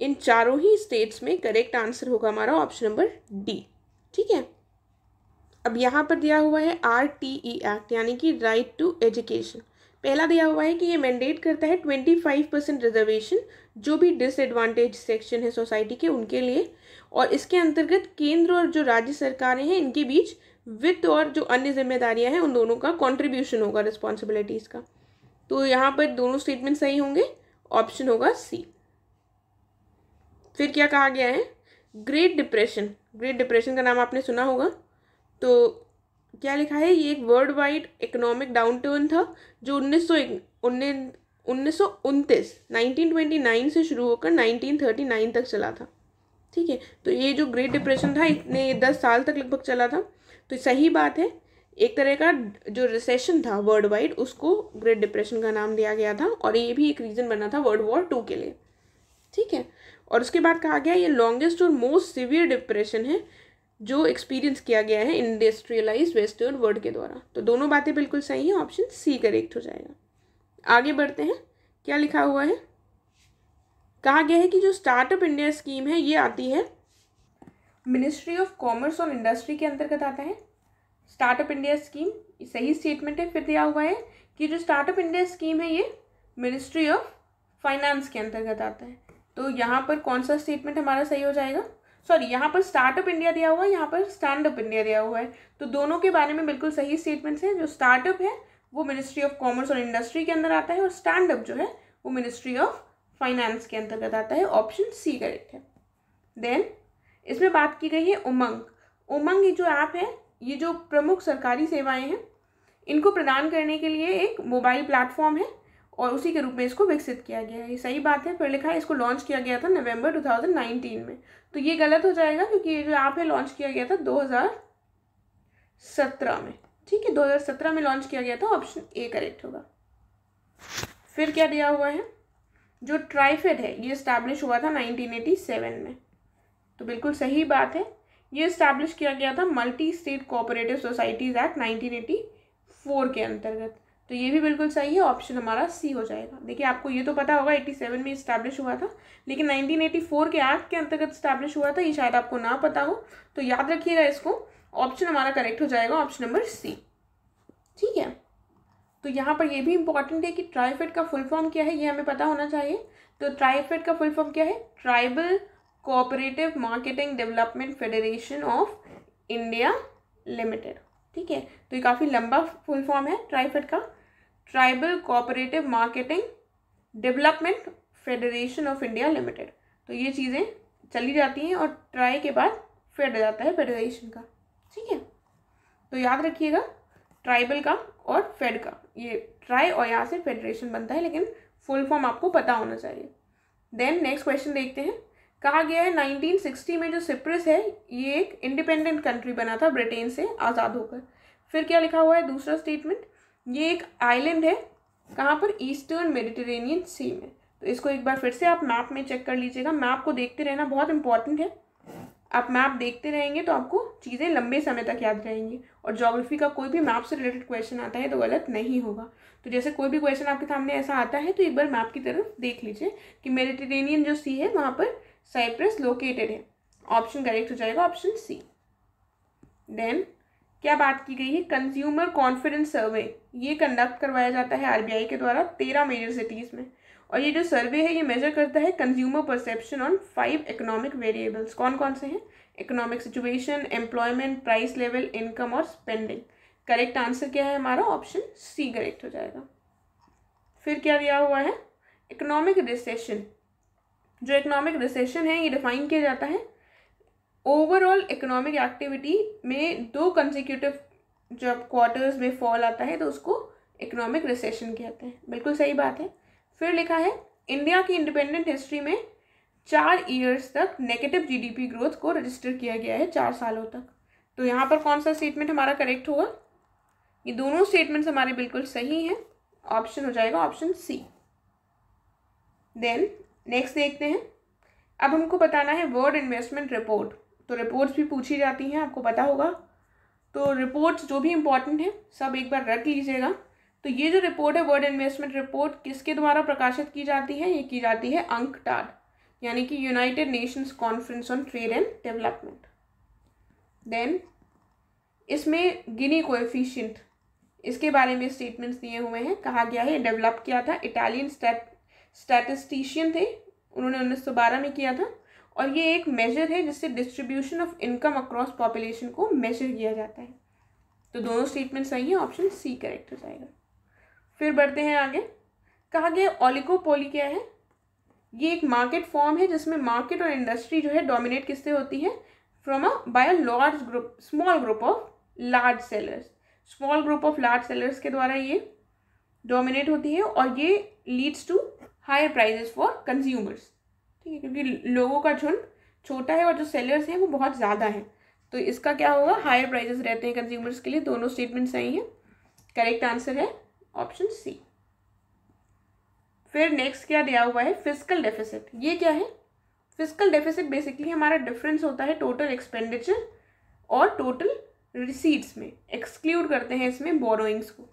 इन चारों ही स्टेट्स में। करेक्ट आंसर होगा हमारा ऑप्शन नंबर डी। ठीक है, अब यहाँ पर दिया हुआ है RTE एक्ट यानी कि राइट टू एजुकेशन। पहला दिया हुआ है कि ये मैंडेट करता है 25% रिजर्वेशन जो भी डिसएडवांटेज सेक्शन है सोसाइटी के उनके लिए, और इसके अंतर्गत केंद्र और जो राज्य सरकारें हैं इनके बीच वित्त और जो अन्य जिम्मेदारियां हैं उन दोनों का कंट्रीब्यूशन होगा, रिस्पॉन्सिबिलिटीज़ का। तो यहाँ पर दोनों स्टेटमेंट सही होंगे, ऑप्शन होगा सी। फिर क्या कहा गया है, ग्रेट डिप्रेशन। ग्रेट डिप्रेशन का नाम आपने सुना होगा। तो क्या लिखा है, ये एक वर्ल्ड वाइड इकोनॉमिक डाउनटर्न था जो 1929 से शुरू होकर 1939 तक चला था। ठीक है, तो ये जो ग्रेट डिप्रेशन था इतने 10 साल तक लगभग चला था। तो सही बात है, एक तरह का जो रिसेशन था वर्ल्ड वाइड उसको ग्रेट डिप्रेशन का नाम दिया गया था, और ये भी एक रीज़न बना था वर्ल्ड वॉर 2 के लिए। ठीक है, और उसके बाद कहा गया ये लॉन्गेस्ट और मोस्ट सिवियर डिप्रेशन है जो एक्सपीरियंस किया गया है इंडस्ट्रियलाइज्ड वेस्टर्न वर्ल्ड के द्वारा। तो दोनों बातें बिल्कुल सही हैं, ऑप्शन सी करेक्ट हो जाएगा। आगे बढ़ते हैं, क्या लिखा हुआ है, कहा गया है कि जो स्टार्टअप इंडिया स्कीम है ये आती है मिनिस्ट्री ऑफ कॉमर्स और इंडस्ट्री के अंतर्गत आता है। स्टार्टअप इंडिया स्कीम सही स्टेटमेंट है। फिर दिया हुआ है कि जो स्टार्टअप इंडिया स्कीम है ये मिनिस्ट्री ऑफ फाइनेंस के अंतर्गत आता है। तो यहाँ पर कौन सा स्टेटमेंट हमारा सही हो जाएगा, सॉरी यहाँ पर स्टार्टअप इंडिया दिया हुआ है, यहाँ पर स्टैंड अप इंडिया दिया हुआ है। तो दोनों के बारे में बिल्कुल सही स्टेटमेंट्स हैं। जो स्टार्टअप है वो मिनिस्ट्री ऑफ कॉमर्स और इंडस्ट्री के अंदर आता है, और स्टैंड अप जो है वो मिनिस्ट्री ऑफ फाइनेंस के अंतर्गत आता है। ऑप्शन सी करेक्ट है। देन इसमें बात की गई है उमंग। उमंग ये जो ऐप है, ये जो प्रमुख सरकारी सेवाएं हैं इनको प्रदान करने के लिए एक मोबाइल प्लेटफॉर्म है, और उसी के रूप में इसको विकसित किया गया है। ये सही बात है। फिर लिखा है इसको लॉन्च किया गया था नवंबर 2019 में। तो ये गलत हो जाएगा क्योंकि ये जो ऐप है लॉन्च किया गया था 2017 में। ठीक है, 2017 में लॉन्च किया गया था, ऑप्शन ए करेक्ट होगा। फिर क्या दिया हुआ है, जो ट्राइफेड है ये इस्टेब्लिश हुआ था 1987 में। तो बिल्कुल सही बात है, ये इस्टेब्लिश किया गया था multi state cooperative societies act 1984 के अंतर्गत। तो ये भी बिल्कुल सही है, ऑप्शन हमारा सी हो जाएगा। देखिए आपको ये तो पता होगा 87 में इस्टेब्लिश हुआ था, लेकिन 1984 के एक्ट के अंतर्गत इस्टेब्लिश हुआ था, ये शायद आपको ना पता हो। तो याद रखिएगा इसको, ऑप्शन हमारा करेक्ट हो जाएगा, ऑप्शन नंबर सी। ठीक है, तो यहाँ पर ये भी इंपॉर्टेंट है कि ट्राइफेड का फुल फॉर्म क्या है, ये हमें पता होना चाहिए। तो ट्राइफेड का फुल फॉर्म क्या है, tribal cooperative marketing development federation of India limited. ठीक है, तो ये काफ़ी लंबा फुल फॉर्म है ट्राइफेड का, tribal cooperative marketing development federation of India limited. तो ये चीज़ें चली जाती हैं और ट्राई के बाद फेड जाता है फेडरेशन का। ठीक है, तो याद रखिएगा ट्राइबल का और फेड का, ये ट्राई और यहाँ से फेडरेशन बनता है, लेकिन फुल फॉर्म आपको पता होना चाहिए। देन नेक्स्ट क्वेश्चन देखते हैं। कहा गया है 1960 में जो सिप्रस है ये एक इंडिपेंडेंट कंट्री बना था ब्रिटेन से आज़ाद होकर। फिर क्या लिखा हुआ है दूसरा स्टेटमेंट, ये एक आइलैंड है, कहाँ पर, ईस्टर्न मेडिटेरेनियन सी में। तो इसको एक बार फिर से आप मैप में चेक कर लीजिएगा, मैप को देखते रहना बहुत इंपॉर्टेंट है। आप मैप देखते रहेंगे तो आपको चीज़ें लंबे समय तक याद रहेंगी, और ज्योग्राफी का कोई भी मैप से रिलेटेड क्वेश्चन आता है तो गलत नहीं होगा। तो जैसे कोई भी क्वेश्चन आपके सामने ऐसा आता है तो एक बार मैप की तरफ देख लीजिए कि मेडिटेरेनियन जो सी है वहाँ पर साइप्रस लोकेटेड है। ऑप्शन करेक्ट हो जाएगा, ऑप्शन सी। देन क्या बात की गई है, कंज्यूमर कॉन्फिडेंस सर्वे ये कंडक्ट करवाया जाता है RBI के द्वारा 13 मेजर सिटीज़ में, और ये जो सर्वे है ये मेजर करता है consumer perception on 5 economic variables. कौन कौन से हैं, economic situation, employment, price level, income और स्पेंडिंग। करेक्ट आंसर क्या है हमारा, ऑप्शन सी करेक्ट हो जाएगा। फिर क्या दिया हुआ है, इकोनॉमिक रिसेशन। जो इकोनॉमिक रिसेशन है ये डिफाइन किया जाता है ओवरऑल इकोनॉमिक एक्टिविटी में 2 कंसेक्यूटिव जब क्वार्टर्स में फॉल आता है तो उसको इकोनॉमिक रिसेशन कहते हैं। बिल्कुल सही बात है। फिर लिखा है इंडिया की इंडिपेंडेंट हिस्ट्री में 4 ईयर्स तक नेगेटिव जीडीपी ग्रोथ को रजिस्टर किया गया है, 4 सालों तक। तो यहाँ पर कौन सा स्टेटमेंट हमारा करेक्ट होगा? ये दोनों स्टेटमेंट्स हमारे बिल्कुल सही हैं, ऑप्शन हो जाएगा ऑप्शन सी। देन नेक्स्ट देखते हैं। अब हमको बताना है वर्ल्ड इन्वेस्टमेंट रिपोर्ट। तो रिपोर्ट्स भी पूछी जाती हैं, आपको पता होगा। तो रिपोर्ट्स जो भी इंपॉर्टेंट है सब एक बार रख लीजिएगा। तो ये जो रिपोर्ट है वर्ल्ड इन्वेस्टमेंट रिपोर्ट किसके द्वारा प्रकाशित की जाती है? ये की जाती है अंकटाड, यानी कि United Nations conference on trade and development. Then इसमें गिनी कोएफिशिएंट, इसके बारे में स्टेटमेंट्स दिए हुए हैं। कहा गया है डेवलप किया था इटालियन स्टैटिस्टिशियन थे, उन्होंने 1912 में किया था। और ये एक मेजर है जिससे distribution of income across population को मेजर किया जाता है। तो दोनों स्टेटमेंट सही है, ऑप्शन सी करेक्ट हो जाएगा। फिर बढ़ते हैं आगे। कहा गया ओलिगोपोली क्या है? ये एक मार्केट फॉर्म है जिसमें मार्केट और इंडस्ट्री जो है डोमिनेट किससे होती है? From by a large group, small group of large sellers. Small group of large sellers के द्वारा ये डोमिनेट होती है और ये leads to higher prices for consumers. ठीक है, क्योंकि लोगों का झुंड छोटा है और जो सेलर्स हैं वो बहुत ज़्यादा है, तो इसका क्या होगा? हायर प्राइजेस रहते हैं कंज्यूमर्स के लिए। दोनों स्टेटमेंट सही है, करेक्ट आंसर है ऑप्शन सी। फिर नेक्स्ट क्या दिया हुआ है? Fiscal deficit. ये क्या है? फिस्कल डेफिसिट बेसिकली हमारा डिफरेंस होता है टोटल एक्सपेंडिचर और टोटल रिसीट्स में, एक्सक्लूड करते हैं इसमें बोरोइंग्स को।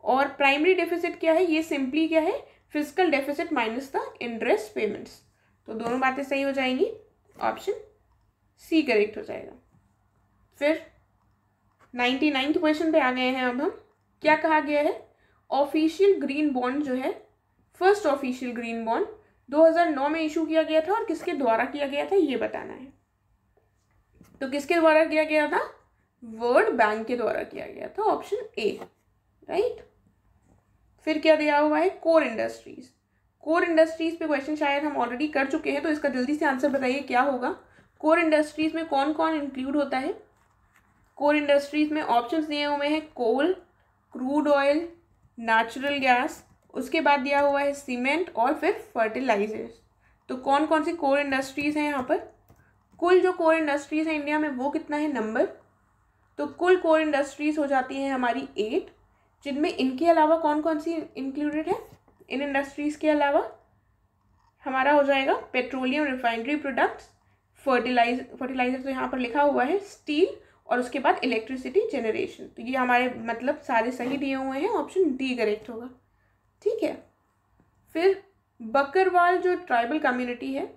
और प्राइमरी डेफिसिट क्या है? ये सिंपली क्या है? Fiscal deficit minus the interest payments. तो दोनों बातें सही हो जाएंगी, ऑप्शन सी करेक्ट हो जाएगा। फिर 99th क्वेश्चन पे आ गए हैं अब हम। क्या कहा गया है? ऑफिशियल ग्रीन बॉन्ड जो है, फर्स्ट ऑफिशियल ग्रीन बॉन्ड 2009 में इशू किया गया था और किसके द्वारा किया गया था ये बताना है। तो किसके द्वारा किया गया था? वर्ल्ड बैंक के द्वारा किया गया था, ऑप्शन ए राइट। फिर क्या दिया हुआ है? Core industries. कोर इंडस्ट्रीज पे क्वेश्चन शायद हम ऑलरेडी कर चुके हैं, तो इसका जल्दी से आंसर बताइए क्या होगा। कोर इंडस्ट्रीज में कौन कौन इंक्लूड होता है? कोर इंडस्ट्रीज में ऑप्शंस दिए हुए हैं कोल, क्रूड ऑयल, नेचुरल गैस, उसके बाद दिया हुआ है सीमेंट और फिर फर्टिलाइजर्स। तो कौन कौन सी कोर इंडस्ट्रीज हैं यहाँ पर? कुल जो कोर इंडस्ट्रीज हैं इंडिया में वो कितना है नंबर? तो कुल कोर इंडस्ट्रीज हो जाती हैं हमारी 8, जिनमें इनके अलावा कौन कौन सी इंक्लूडेड है? इन इंडस्ट्रीज के अलावा हमारा हो जाएगा पेट्रोलियम रिफाइनरी प्रोडक्ट्स, फर्टिलाइजर तो यहाँ पर लिखा हुआ है, स्टील, और उसके बाद इलेक्ट्रिसिटी जनरेशन। तो ये हमारे मतलब सारे सही दिए हुए हैं, ऑप्शन डी करेक्ट होगा। ठीक है। फिर बकरवाल जो ट्राइबल कम्युनिटी है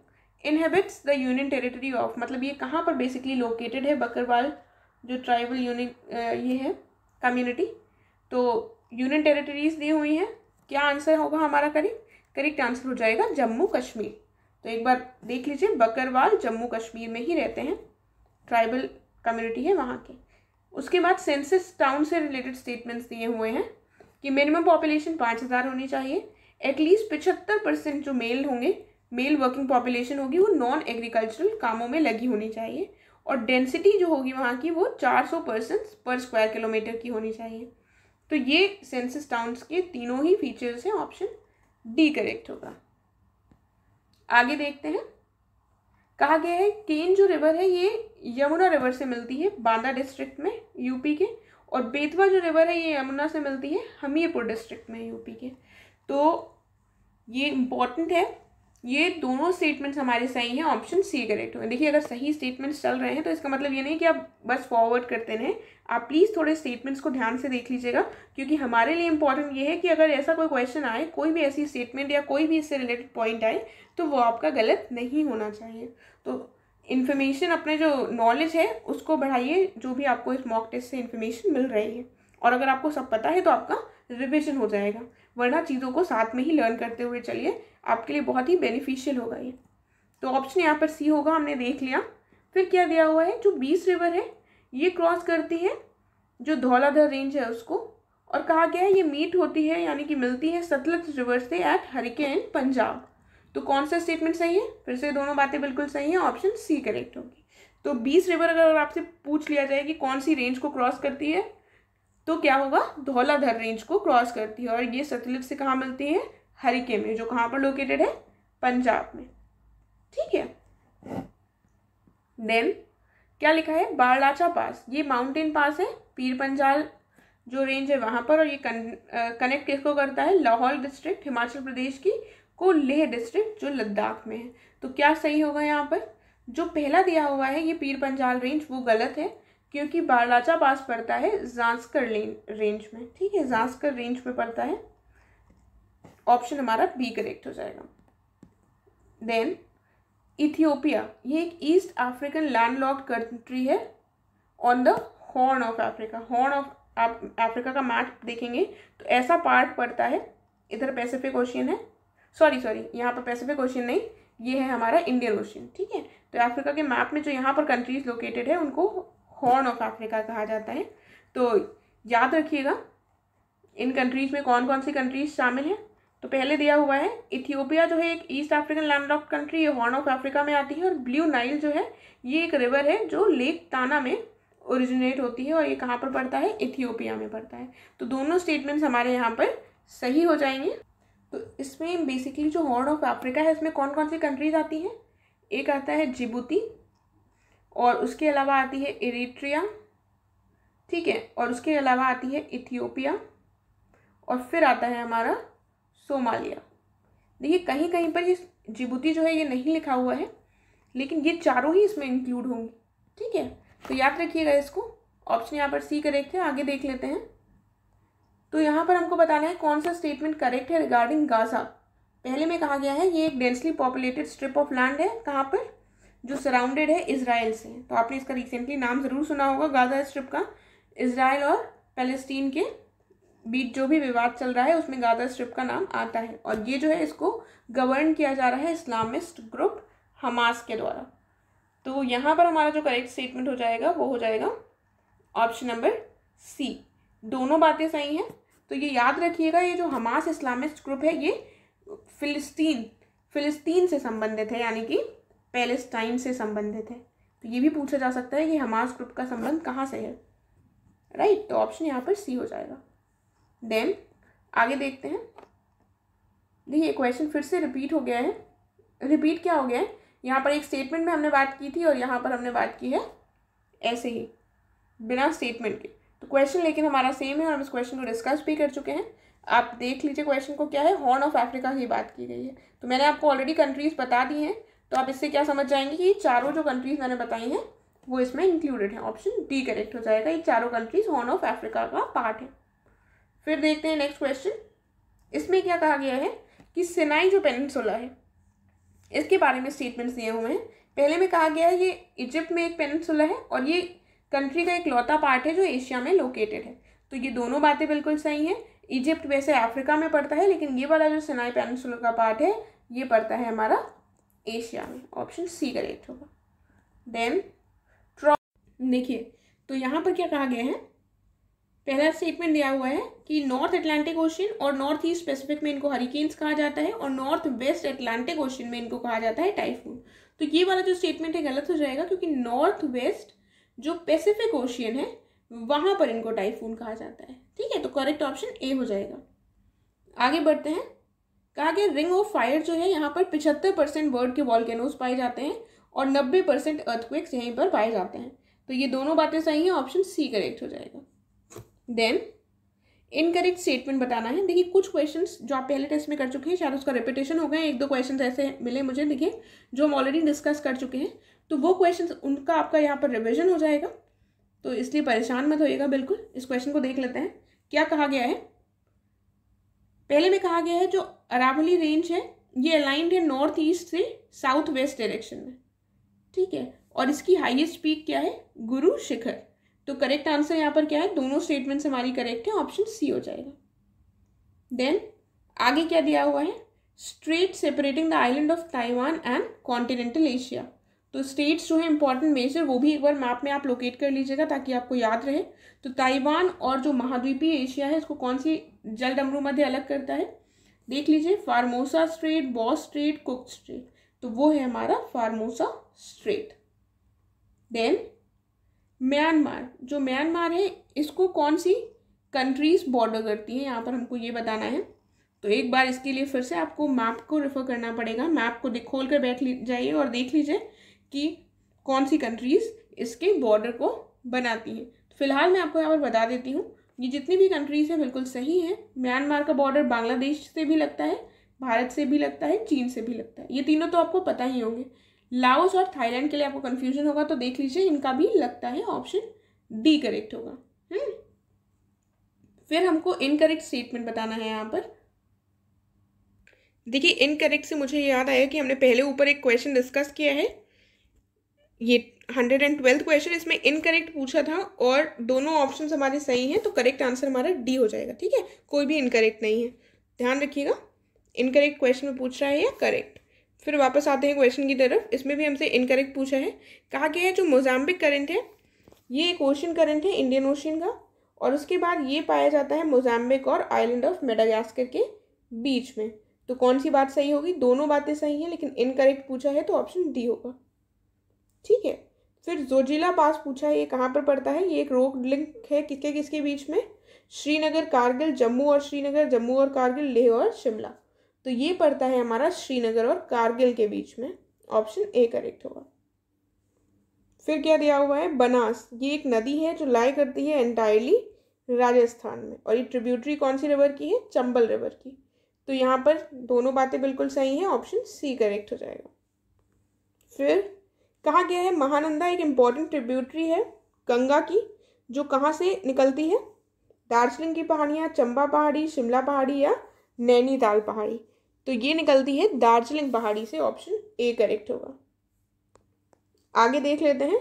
inhabits the union territory of, मतलब ये कहाँ पर बेसिकली लोकेटेड है बकरवाल जो ट्राइबल ये है कम्युनिटी? तो यूनियन टेरिटरीज दी हुई हैं। क्या आंसर होगा हमारा? करेक्ट आंसर हो जाएगा जम्मू कश्मीर। तो एक बार देख लीजिए, बकरवाल जम्मू कश्मीर में ही रहते हैं, ट्राइबल कम्युनिटी है वहाँ के। उसके बाद सेंसस टाउन से रिलेटेड स्टेटमेंट्स दिए हुए हैं कि मिनिमम पॉपुलेशन 5000 होनी चाहिए, एटलीस्ट 75% जो मेल होंगे, मेल वर्किंग पॉपुलेशन होगी वो नॉन एग्रीकल्चरल कामों में लगी होनी चाहिए, और डेंसिटी जो होगी वहाँ की वो 400 पर्सन्स पर स्क्वायर किलोमीटर की होनी चाहिए। तो ये सेंसस टाउन्स के तीनों ही फीचर्स हैं, ऑप्शन डी करेक्ट होगा। आगे देखते हैं। कहा गया है केन जो रिवर है ये यमुना रिवर से मिलती है बांदा डिस्ट्रिक्ट में यूपी के, और बेतवा जो रिवर है ये यमुना से मिलती है हमीरपुर डिस्ट्रिक्ट में यूपी के। तो ये इम्पॉर्टेंट है, ये दोनों स्टेटमेंट्स हमारे सही हैं, ऑप्शन सी करेक्ट होंगे। देखिए अगर सही स्टेटमेंट्स चल रहे हैं तो इसका मतलब ये नहीं कि आप बस फॉरवर्ड करते रहें, आप प्लीज़ थोड़े स्टेटमेंट्स को ध्यान से देख लीजिएगा, क्योंकि हमारे लिए इंपॉर्टेंट ये है कि अगर ऐसा कोई क्वेश्चन आए, कोई भी ऐसी स्टेटमेंट या कोई भी इससे रिलेटेड पॉइंट आए, तो वो आपका गलत नहीं होना चाहिए। तो इन्फॉर्मेशन, अपने जो नॉलेज है उसको बढ़ाइए, जो भी आपको इस मॉक टेस्ट से इन्फॉर्मेशन मिल रही है। और अगर आपको सब पता है तो आपका रिविजन हो जाएगा, वरना चीज़ों को साथ में ही लर्न करते हुए चलिए, आपके लिए बहुत ही बेनिफिशियल होगा ये। तो ऑप्शन यहाँ पर सी होगा, हमने देख लिया। फिर क्या दिया हुआ है? जो 20 रिवर है ये क्रॉस करती है जो धौलाधर रेंज है उसको, और कहा गया है ये मीट होती है यानी कि मिलती है सतलज रिवर से एट हरिकेन पंजाब। तो कौन सा स्टेटमेंट सही है? फिर से दोनों बातें बिल्कुल सही हैं, ऑप्शन सी करेक्ट होगी। तो 20 रिवर अगर आपसे पूछ लिया जाए कि कौन सी रेंज को क्रॉस करती है, तो क्या होगा? धौलाधर रेंज को क्रॉस करती है, और ये सतलज से कहाँ मिलती है? हरिके में, जो कहाँ पर लोकेटेड है? पंजाब में। ठीक है। देन क्या लिखा है, बारलाचा पास, ये माउंटेन पास है पीर पंजाल जो रेंज है वहां पर, और ये कनेक्ट किसको करता है, लाहौल डिस्ट्रिक्ट हिमाचल प्रदेश की को लेह डिस्ट्रिक्ट जो लद्दाख में है। तो क्या सही होगा यहाँ पर, जो पहला दिया हुआ है ये पीर पंजाल रेंज वो गलत है, क्योंकि बारलाचा पास पड़ता है जांस्कर रेंज में, ठीक है, जांस्कर रेंज में पड़ता है। ऑप्शन हमारा बी करेक्ट हो जाएगा। देन इथियोपिया, ये एक ईस्ट अफ्रीकन लैंडलॉक्ड कंट्री है on the horn of Africa. Horn of Africa का मैप देखेंगे तो ऐसा पार्ट पड़ता है, इधर पैसिफिक ओशियन है, सॉरी यहाँ पर पैसिफिक ओशियन नहीं, ये है हमारा इंडियन ओशियन, ठीक है। तो अफ्रीका के मैप में जो यहाँ पर कंट्रीज लोकेटेड है उनको हॉर्न ऑफ अफ्रीका कहा जाता है। तो याद रखिएगा इन कंट्रीज में कौन कौन सी कंट्रीज शामिल हैं। तो पहले दिया हुआ है इथियोपिया जो है एक ईस्ट अफ्रीकन लैंडलॉक्ड कंट्री, ये हॉर्न ऑफ अफ्रीका में आती है, और ब्लू नाइल जो है ये एक रिवर है जो लेक ताना में ओरिजिनेट होती है, और ये कहाँ पर पड़ता है, इथियोपिया में पड़ता है। तो दोनों स्टेटमेंट्स हमारे यहाँ पर सही हो जाएंगे। तो इसमें बेसिकली जो हॉर्न ऑफ अफ्रीका है इसमें कौन कौन सी कंट्रीज आती हैं, एक आता है जिबूती, और उसके अलावा आती है इरिट्रिया, ठीक है, और उसके अलावा आती है इथियोपिया, और फिर आता है हमारा सोमालिया। देखिए कहीं कहीं पर ये जिबूती जो है ये नहीं लिखा हुआ है, लेकिन ये चारों ही इसमें इंक्लूड होंगी, ठीक है। तो याद रखिएगा इसको, ऑप्शन यहाँ पर सी करेक्ट है। आगे देख लेते हैं। तो यहाँ पर हमको बताना है कौन सा स्टेटमेंट करेक्ट है रिगार्डिंग गाजा। पहले में कहा गया है ये एक densely populated strip of land है, कहाँ पर, जो सराउंडेड है इजराइल से। तो आपने इसका रिसेंटली नाम ज़रूर सुना होगा गाजा स्ट्रिप का। इजराइल और पैलेस्टीन के बीच जो भी विवाद चल रहा है उसमें गाजा स्ट्रिप का नाम आता है, और ये जो है इसको गवर्न किया जा रहा है इस्लामिस्ट ग्रुप हमास के द्वारा। तो यहाँ पर हमारा जो करेक्ट स्टेटमेंट हो जाएगा वो हो जाएगा ऑप्शन नंबर सी। दोनों बातें सही हैं। तो ये याद रखिएगा, ये जो हमास इस्लामिस्ट ग्रुप है ये फिलिस्तीन से संबंधित है, यानी कि पैलेस्टाइन से संबंधित है। तो ये भी पूछा जा सकता है कि हमास ग्रुप का संबंध कहाँ से है, राइट। तो ऑप्शन यहाँ पर सी हो जाएगा। देन आगे देखते हैं। देखिए क्वेश्चन फिर से रिपीट हो गया है। रिपीट क्या हो गया है, यहाँ पर एक स्टेटमेंट में हमने बात की थी और यहाँ पर हमने बात की है ऐसे ही बिना स्टेटमेंट के। तो क्वेश्चन लेकिन हमारा सेम है और हम इस क्वेश्चन को डिस्कस भी कर चुके हैं। आप देख लीजिए क्वेश्चन को क्या है, हॉर्न ऑफ अफ्रीका की बात की गई है। तो मैंने आपको ऑलरेडी कंट्रीज बता दी हैं, तो आप इससे क्या समझ जाएंगे कि चारों जो कंट्रीज मैंने बताई हैं वो इसमें इंक्लूडेड है। ऑप्शन डी करेक्ट हो जाएगा, ये चारों कंट्रीज हॉर्न ऑफ अफ्रीका का पार्ट है। फिर देखते हैं नेक्स्ट क्वेश्चन। इसमें क्या कहा गया है कि सिनाई जो पेनिनसुला है इसके बारे में स्टेटमेंट्स दिए हुए हैं। पहले में कहा गया है ये इजिप्ट में एक पेनिनसुला है और ये कंट्री का एक लौता पार्ट है जो एशिया में लोकेटेड है। तो ये दोनों बातें बिल्कुल सही हैं। इजिप्ट वैसे अफ्रीका में पड़ता है, लेकिन ये वाला जो सिनाई पेनिनसुला का पार्ट है ये पड़ता है हमारा एशिया में। ऑप्शन सी करेक्ट होगा। देन देखिए तो यहाँ पर क्या कहा गया है, पहला स्टेटमेंट दिया हुआ है कि नॉर्थ अटलांटिक ओशियन और नॉर्थ ईस्ट पैसिफिक में इनको हरिकेन्स कहा जाता है और नॉर्थ वेस्ट अटलांटिक ओशियन में इनको कहा जाता है टाइफून। तो ये वाला जो स्टेटमेंट है गलत हो जाएगा, क्योंकि नॉर्थ वेस्ट जो पैसिफिक ओशियन है वहां पर इनको टाइफून कहा जाता है। ठीक है, तो करेक्ट ऑप्शन ए हो जाएगा। आगे बढ़ते हैं। कहा गया रिंग ऑफ फायर जो है यहाँ पर 75% वर्ल्ड के वॉल्केनोज पाए जाते हैं और 90% अर्थक्वेक्स यहीं पर पाए जाते हैं। तो ये दोनों बातें सही हैं, ऑप्शन सी करेक्ट हो जाएगा। देन इनकरेक्ट स्टेटमेंट बताना है। देखिए कुछ क्वेश्चंस जो आप पहले टेस्ट में कर चुके हैं शायद उसका रिपीटेशन हो गया, एक दो क्वेश्चंस ऐसे मिले मुझे, देखिए जो हम ऑलरेडी डिस्कस कर चुके हैं, तो वो क्वेश्चंस उनका आपका यहाँ पर रिविजन हो जाएगा, तो इसलिए परेशान मत होइएगा बिल्कुल। इस क्वेश्चन को देख लेते हैं। क्या कहा गया है, पहले में कहा गया है जो अरावली रेंज है ये अलाइंड है नॉर्थ ईस्ट से साउथ वेस्ट डायरेक्शन में, ठीक है, और इसकी हाईएस्ट पीक क्या है, गुरु शिखर। तो करेक्ट आंसर यहाँ पर क्या है, दोनों स्टेटमेंट्स हमारी करेक्ट है, ऑप्शन सी हो जाएगा। देन आगे क्या दिया हुआ है, straight separating the island of Taiwan and continental Asia. तो स्टेट्स जो है इंपॉर्टेंट मेजर वो भी एक बार मैप में आप लोकेट कर लीजिएगा ताकि आपको याद रहे। तो ताइवान और जो महाद्वीपीय एशिया है इसको कौन सी जलडमरू मध्य अलग करता है, देख लीजिए, Formosa straight, boss straight, cook straight. तो वो है हमारा फार्मोसा स्ट्रेट। देन म्यांमार, जो म्यांमार है इसको कौन सी कंट्रीज बॉर्डर करती हैं, यहाँ पर हमको ये बताना है। तो एक बार इसके लिए फिर से आपको मैप को रेफर करना पड़ेगा। मैप को खोल कर बैठ जाइए और देख लीजिए कि कौन सी कंट्रीज़ इसके बॉर्डर को बनाती हैं। तो फिलहाल मैं आपको यहाँ पर बता देती हूँ, ये जितनी भी कंट्रीज़ हैं बिल्कुल सही है। म्यांमार का बॉर्डर बांग्लादेश से भी लगता है, भारत से भी लगता है, चीन से भी लगता है। ये तीनों तो आपको पता ही होंगे। लाओस और थाईलैंड के लिए आपको कन्फ्यूजन होगा तो देख लीजिए, इनका भी लगता है। ऑप्शन डी करेक्ट होगा। फिर हमको इनकरेक्ट स्टेटमेंट बताना है यहाँ पर। देखिए, इनकरेक्ट से मुझे याद आया कि हमने पहले ऊपर एक क्वेश्चन डिस्कस किया है, ये 112th क्वेश्चन, इसमें इनकरेक्ट पूछा था और दोनों ऑप्शंस हमारे सही हैं, तो करेक्ट आंसर हमारा डी हो जाएगा। ठीक है, कोई भी इनकरेक्ट नहीं है, ध्यान रखिएगा। इनकरेक्ट क्वेश्चन में पूछ रहा है या करेक्ट। फिर वापस आते हैं क्वेश्चन की तरफ। इसमें भी हमसे इनकरेक्ट पूछा है। कहा गया है जो मोजाम्बिक करंट है ये एक ओशन करंट है इंडियन ओशन का, और उसके बाद ये पाया जाता है मोजाम्बिक और आइलैंड ऑफ मेडागास्कर के बीच में। तो कौन सी बात सही होगी? दोनों बातें सही हैं, लेकिन इनकरेक्ट पूछा है तो ऑप्शन डी होगा। ठीक है, फिर जोजिला पास पूछा है, ये कहाँ पर पड़ता है? ये एक रोड लिंक है किसके किसके बीच में? श्रीनगर, कारगिल, जम्मू और श्रीनगर, जम्मू और कारगिल, लेह और शिमला। तो ये पड़ता है हमारा श्रीनगर और कारगिल के बीच में। ऑप्शन ए करेक्ट होगा। फिर क्या दिया हुआ है? बनास, ये एक नदी है जो लाई करती है एंटायरली राजस्थान में, और ये ट्रिब्यूटरी कौन सी रिवर की है? चंबल रिवर की। तो यहाँ पर दोनों बातें बिल्कुल सही हैं, ऑप्शन सी करेक्ट हो जाएगा। फिर कहा गया है महानंदा एक इम्पॉर्टेंट ट्रिब्यूटरी है गंगा की, जो कहाँ से निकलती है? दार्जिलिंग की पहाड़ियाँ, चंबा पहाड़ी, शिमला पहाड़ी या नैनीताल पहाड़ी। तो ये निकलती है दार्जिलिंग पहाड़ी से। ऑप्शन ए करेक्ट होगा। आगे देख लेते हैं।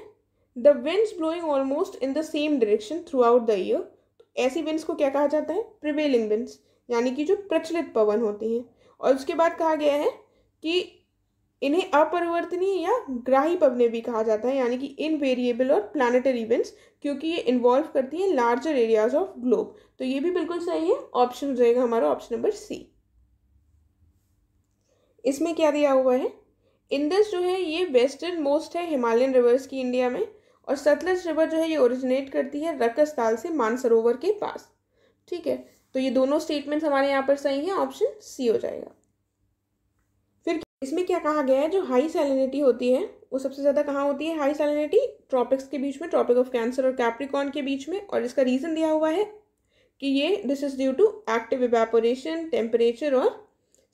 The winds blowing almost in the same direction through out the year. ऐसी विंड्स को क्या कहा जाता है? प्रिवेलिंग विंड्स, यानी कि जो प्रचलित पवन होती हैं। और उसके बाद कहा गया है कि इन्हें अपरिवर्तनीय या ग्राही पवनें भी कहा जाता है, यानी कि इनवेरिएबल और प्लानिटरी विंड्स, क्योंकि ये इन्वॉल्व करती हैं लार्जर एरियाज ऑफ ग्लोब। तो ये भी बिल्कुल सही है, ऑप्शन हो जाएगा हमारा ऑप्शन नंबर सी। इसमें क्या दिया हुआ है? इंडस जो है ये वेस्टर्न मोस्ट है हिमालयन रिवर्स की इंडिया में, और सतलज रिवर जो है ये ओरिजिनेट करती है रकस ताल से मानसरोवर के पास। ठीक है, तो ये दोनों स्टेटमेंट्स हमारे यहाँ पर सही हैं, ऑप्शन सी हो जाएगा। फिर इसमें क्या कहा गया है? जो हाई सैलिनिटी होती है वो सबसे ज़्यादा कहाँ होती है? हाई सैलिनिटी ट्रॉपिक्स के बीच में, ट्रॉपिक ऑफ कैंसर और कैप्रिकॉर्न के बीच में। और इसका रीज़न दिया हुआ है कि ये this is due to active evaporation, temperature और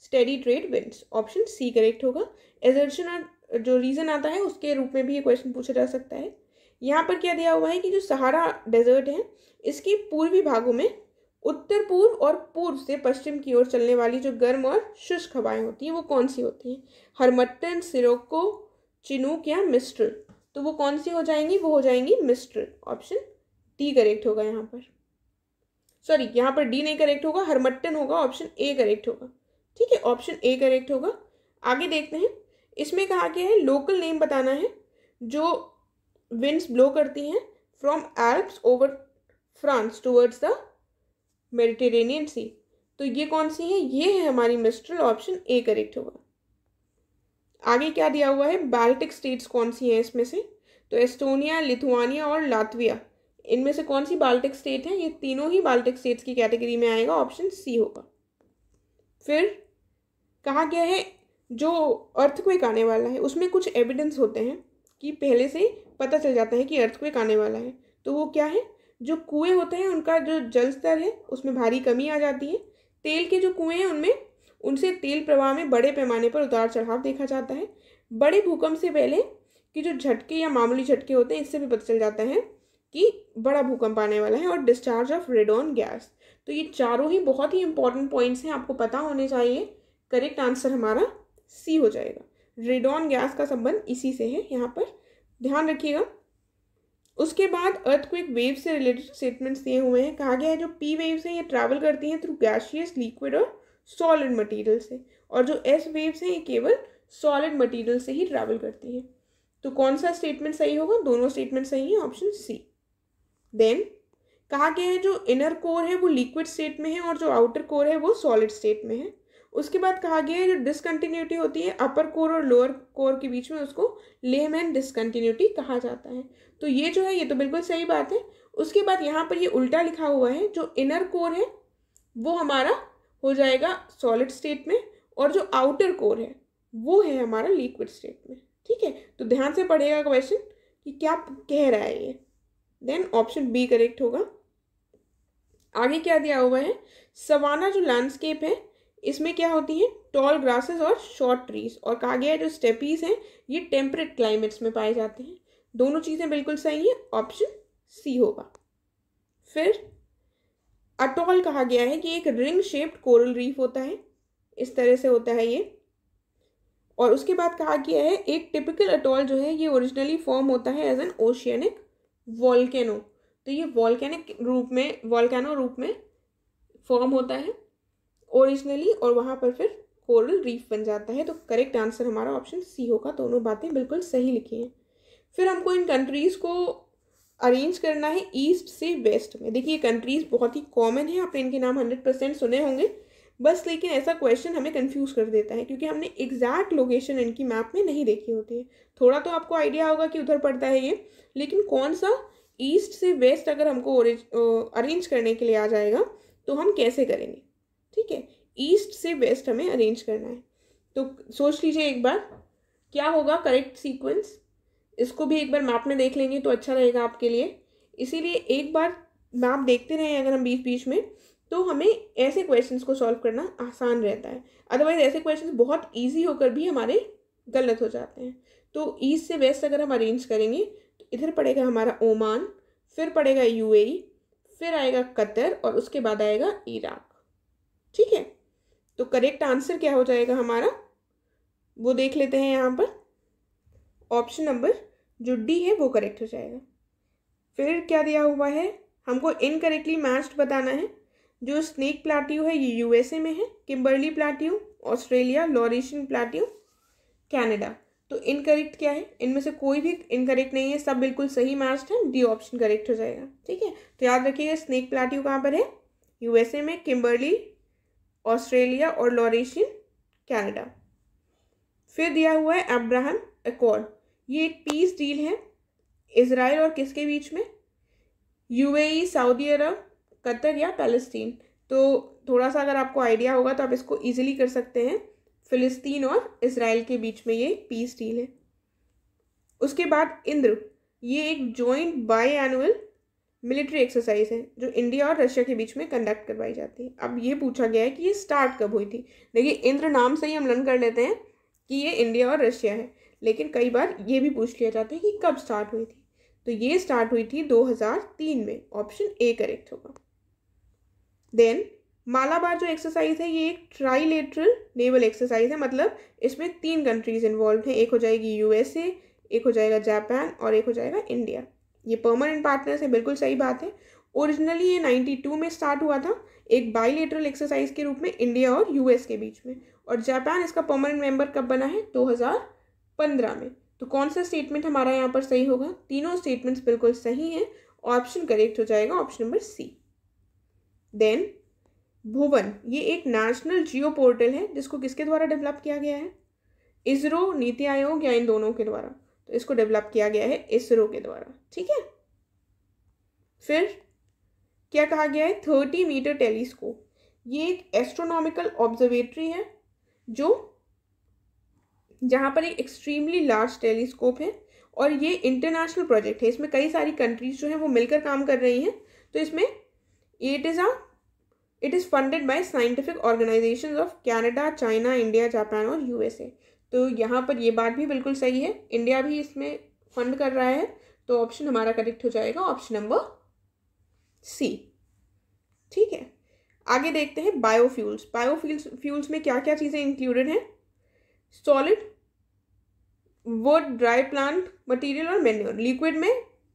steady trade winds. Option C correct होगा। एजर्शन और जो रीज़न आता है उसके रूप में भी ये क्वेश्चन पूछा जा सकता है। यहाँ पर क्या दिया हुआ है कि जो सहारा डेजर्ट है इसके पूर्वी भागों में उत्तर पूर्व और पूर्व से पश्चिम की ओर चलने वाली जो गर्म और शुष्क हवाएं होती हैं वो कौन सी होती हैं? हरमट्टन, सिरोको, चिनूक या मिस्ट्रल। तो वो कौन सी हो जाएंगी? वो हो जाएंगी मिस्ट्रल। ऑप्शन डी करेक्ट होगा यहाँ पर। सॉरी, यहाँ पर डी नहीं करेक्ट होगा, हरमट्टन होगा। ऑप्शन ए करेक्ट होगा। ठीक है, ऑप्शन ए करेक्ट होगा। आगे देखते हैं। इसमें कहा गया है लोकल नेम बताना है जो विंड्स ब्लो करती हैं from Alps over France towards the Mediterranean sea. तो ये कौन सी है? ये है हमारी मिस्ट्रल। ऑप्शन ए करेक्ट होगा। आगे क्या दिया हुआ है? बाल्टिक स्टेट्स कौन सी हैं इसमें से? तो एस्टोनिया, लिथुआनिया और लातविया, इनमें से कौन सी बाल्टिक स्टेट है? ये तीनों ही बाल्टिक स्टेट्स की कैटेगरी में आएगा। ऑप्शन सी होगा। फिर कहा गया है जो अर्थक्वेक आने वाला है उसमें कुछ एविडेंस होते हैं कि पहले से पता चल जाता है कि अर्थक्वेक आने वाला है। तो वो क्या है? जो कुएं होते हैं उनका जो जल स्तर है उसमें भारी कमी आ जाती है। तेल के जो कुएं हैं उनमें उनसे तेल प्रवाह में बड़े पैमाने पर उतार चढ़ाव देखा जाता है। बड़े भूकंप से पहले कि जो झटके या मामूली झटके होते हैं इससे भी पता चल जाता है कि बड़ा भूकंप आने वाला है। और डिस्चार्ज ऑफ रेडॉन गैस। तो ये चारों ही बहुत ही इंपॉर्टेंट पॉइंट्स हैं, आपको पता होने चाहिए। करेक्ट आंसर हमारा सी हो जाएगा। रेडॉन गैस का संबंध इसी से है, यहाँ पर ध्यान रखिएगा। उसके बाद अर्थक्वेक वेव से रिलेटेड स्टेटमेंट्स दिए हुए हैं। कहा गया है जो पी वेव्स हैं ये ट्रैवल करती हैं थ्रू गैसियस, लिक्विड और सॉलिड मटेरियल से, और जो एस वेव्स हैं ये केवल सॉलिड मटेरियल से ही ट्रैवल करती हैं। तो कौन सा स्टेटमेंट सही होगा? दोनों स्टेटमेंट सही है, ऑप्शन सी। देन कहा गया है जो इनर कोर है वो लिक्विड स्टेट में है और जो आउटर कोर है वो सॉलिड स्टेट में है। उसके बाद कहा गया है जो डिसकंटिन्यूटी होती है अपर कोर और लोअर कोर के बीच में उसको लेहमैन डिसकंटिन्यूटी कहा जाता है। तो ये जो है ये तो बिल्कुल सही बात है। उसके बाद यहाँ पर ये उल्टा लिखा हुआ है, जो इनर कोर है वो हमारा हो जाएगा सॉलिड स्टेट में, और जो आउटर कोर है वो है हमारा लिक्विड स्टेट में। ठीक है, तो ध्यान से पढ़ेगा क्वेश्चन कि क्या कह रहा है ये। देन ऑप्शन बी करेक्ट होगा। आगे क्या दिया हुआ है, सवाना जो लैंडस्केप है इसमें क्या होती है, टॉल ग्रासेस और शॉर्ट ट्रीज, और कहा गया है जो स्टेपीज हैं ये टेम्परेट क्लाइमेट्स में पाए जाते हैं। दोनों चीज़ें बिल्कुल सही है, ऑप्शन सी होगा। फिर अटॉल कहा गया है कि एक रिंग शेप्ड कोरल रीफ होता है, इस तरह से होता है ये। और उसके बाद कहा गया है एक टिपिकल अटॉल जो है ये ओरिजिनली फॉर्म होता है एज एन ओशियनिक वॉल्केनो, तो ये वॉल्केनो रूप में फॉर्म होता है ओरिजिनली, और वहाँ पर फिर कोरल रीफ बन जाता है। तो करेक्ट आंसर हमारा ऑप्शन सी होगा। दोनों बातें बिल्कुल सही लिखी हैं। फिर हमको इन कंट्रीज़ को अरेंज करना है ईस्ट से वेस्ट में। देखिए कंट्रीज़ बहुत ही कॉमन है, आपने इनके नाम 100% सुने होंगे बस, लेकिन ऐसा क्वेश्चन हमें कंफ्यूज कर देता है क्योंकि हमने एग्जैक्ट लोकेशन इनकी मैप में नहीं देखी होती है। थोड़ा तो आपको आइडिया होगा कि उधर पड़ता है ये, लेकिन कौन सा ईस्ट से वेस्ट अगर हमको अरेंज करने के लिए आ जाएगा तो हम कैसे करेंगे। ठीक है, ईस्ट से वेस्ट हमें अरेंज करना है, तो सोच लीजिए एक बार क्या होगा करेक्ट सीक्वेंस। इसको भी एक बार मैप में देख लेंगे तो अच्छा रहेगा आपके लिए, इसीलिए एक बार मैप देखते रहें अगर हम बीच बीच में, तो हमें ऐसे क्वेश्चंस को सॉल्व करना आसान रहता है। अदरवाइज ऐसे क्वेश्चंस बहुत इजी होकर भी हमारे गलत हो जाते हैं। तो ईस्ट से वेस्ट अगर हम अरेंज करेंगे तो इधर पड़ेगा हमारा ओमान, फिर पड़ेगा यूएई, फिर आएगा कतर, और उसके बाद आएगा इराक। ठीक है, तो करेक्ट आंसर क्या हो जाएगा हमारा वो देख लेते हैं यहाँ पर। ऑप्शन नंबर जो डी है वो करेक्ट हो जाएगा। फिर क्या दिया हुआ है, हमको इनकरेक्टली मैच्ड बताना है। जो स्नेक प्लाट्यू है ये यूएसए में है, Kimberley plateau Australia, Laurentian plateau Canada. तो इनकरेक्ट क्या है, इनमें से कोई भी इनकरेक्ट नहीं है, सब बिल्कुल सही मैच्ड है, डी ऑप्शन करेक्ट हो जाएगा। ठीक है, तो याद रखिएगा स्नेक प्लाट्यू कहाँ पर है, यूएसए में, किम्बर्ली ऑस्ट्रेलिया और लॉरेशियन कनाडा। फिर दिया हुआ है अब्राहम अकॉर्ड, ये एक पीस डील है इजराइल और किसके बीच में, यूएई, सऊदी अरब, कतर या पैलेस्टीन। तो थोड़ा सा अगर आपको आइडिया होगा तो आप इसको इजीली कर सकते हैं, फिलिस्तीन और इजराइल के बीच में ये पीस डील है। उसके बाद इंद्र, ये एक joint by annual military exercise है जो इंडिया और रशिया के बीच में कंडक्ट करवाई जाती है। अब ये पूछा गया है कि ये स्टार्ट कब हुई थी। देखिए इंद्र नाम से ही हम लर्न कर लेते हैं कि ये इंडिया और रशिया है, लेकिन कई बार ये भी पूछ लिया जाता है कि कब स्टार्ट हुई थी। तो ये स्टार्ट हुई थी 2003 में, ऑप्शन ए करेक्ट होगा। देन मालाबार जो एक्सरसाइज है ये एक ट्राइलेटरल नेवल एक्सरसाइज है, मतलब इसमें 3 कंट्रीज इन्वॉल्व हैं, एक हो जाएगी यूएसए, एक हो जाएगा जापान और एक हो जाएगा इंडिया। ये परमानेंट पार्टनर्स है, बिल्कुल सही बात है। ओरिजिनली ये 92 में स्टार्ट हुआ था एक बाइलेटरल एक्सरसाइज के रूप में इंडिया और यूएस के बीच में, और जापान इसका परमानेंट मेंबर कब बना है, 2015 में। तो कौन सा स्टेटमेंट हमारा यहाँ पर सही होगा, तीनों स्टेटमेंट्स बिल्कुल सही हैं, ऑप्शन करेक्ट हो जाएगा ऑप्शन नंबर सी। देन भुवन, ये एक नेशनल जियो पोर्टल है जिसको किसके द्वारा डेवलप किया गया है, इसरो, नीति आयोग या इन दोनों के द्वारा। तो इसको डेवलप किया गया है इसरो के द्वारा। ठीक है, फिर क्या कहा गया है, 30 मीटर टेलीस्कोप, ये एक एस्ट्रोनॉमिकल ऑब्जर्वेटरी है जो जहाँ पर एक एक्सट्रीमली लार्ज टेलीस्कोप है, और ये इंटरनेशनल प्रोजेक्ट है, इसमें कई सारी कंट्रीज जो हैं वो मिलकर काम कर रही हैं। तो इसमें it is funded by scientific organisations of Canada, China, India, Japan और यूएसए। तो यहाँ पर ये बात भी बिल्कुल सही है, इंडिया भी इसमें फंड कर रहा है, तो ऑप्शन हमारा करेक्ट हो जाएगा ऑप्शन नंबर सी। ठीक है, आगे देखते हैं बायोफ्यूल्स। बायोफ्यूल्स में क्या क्या चीज़ें इंक्लूडेड हैं, solid, would, dry plant material और मैन्योर। लिक्विड में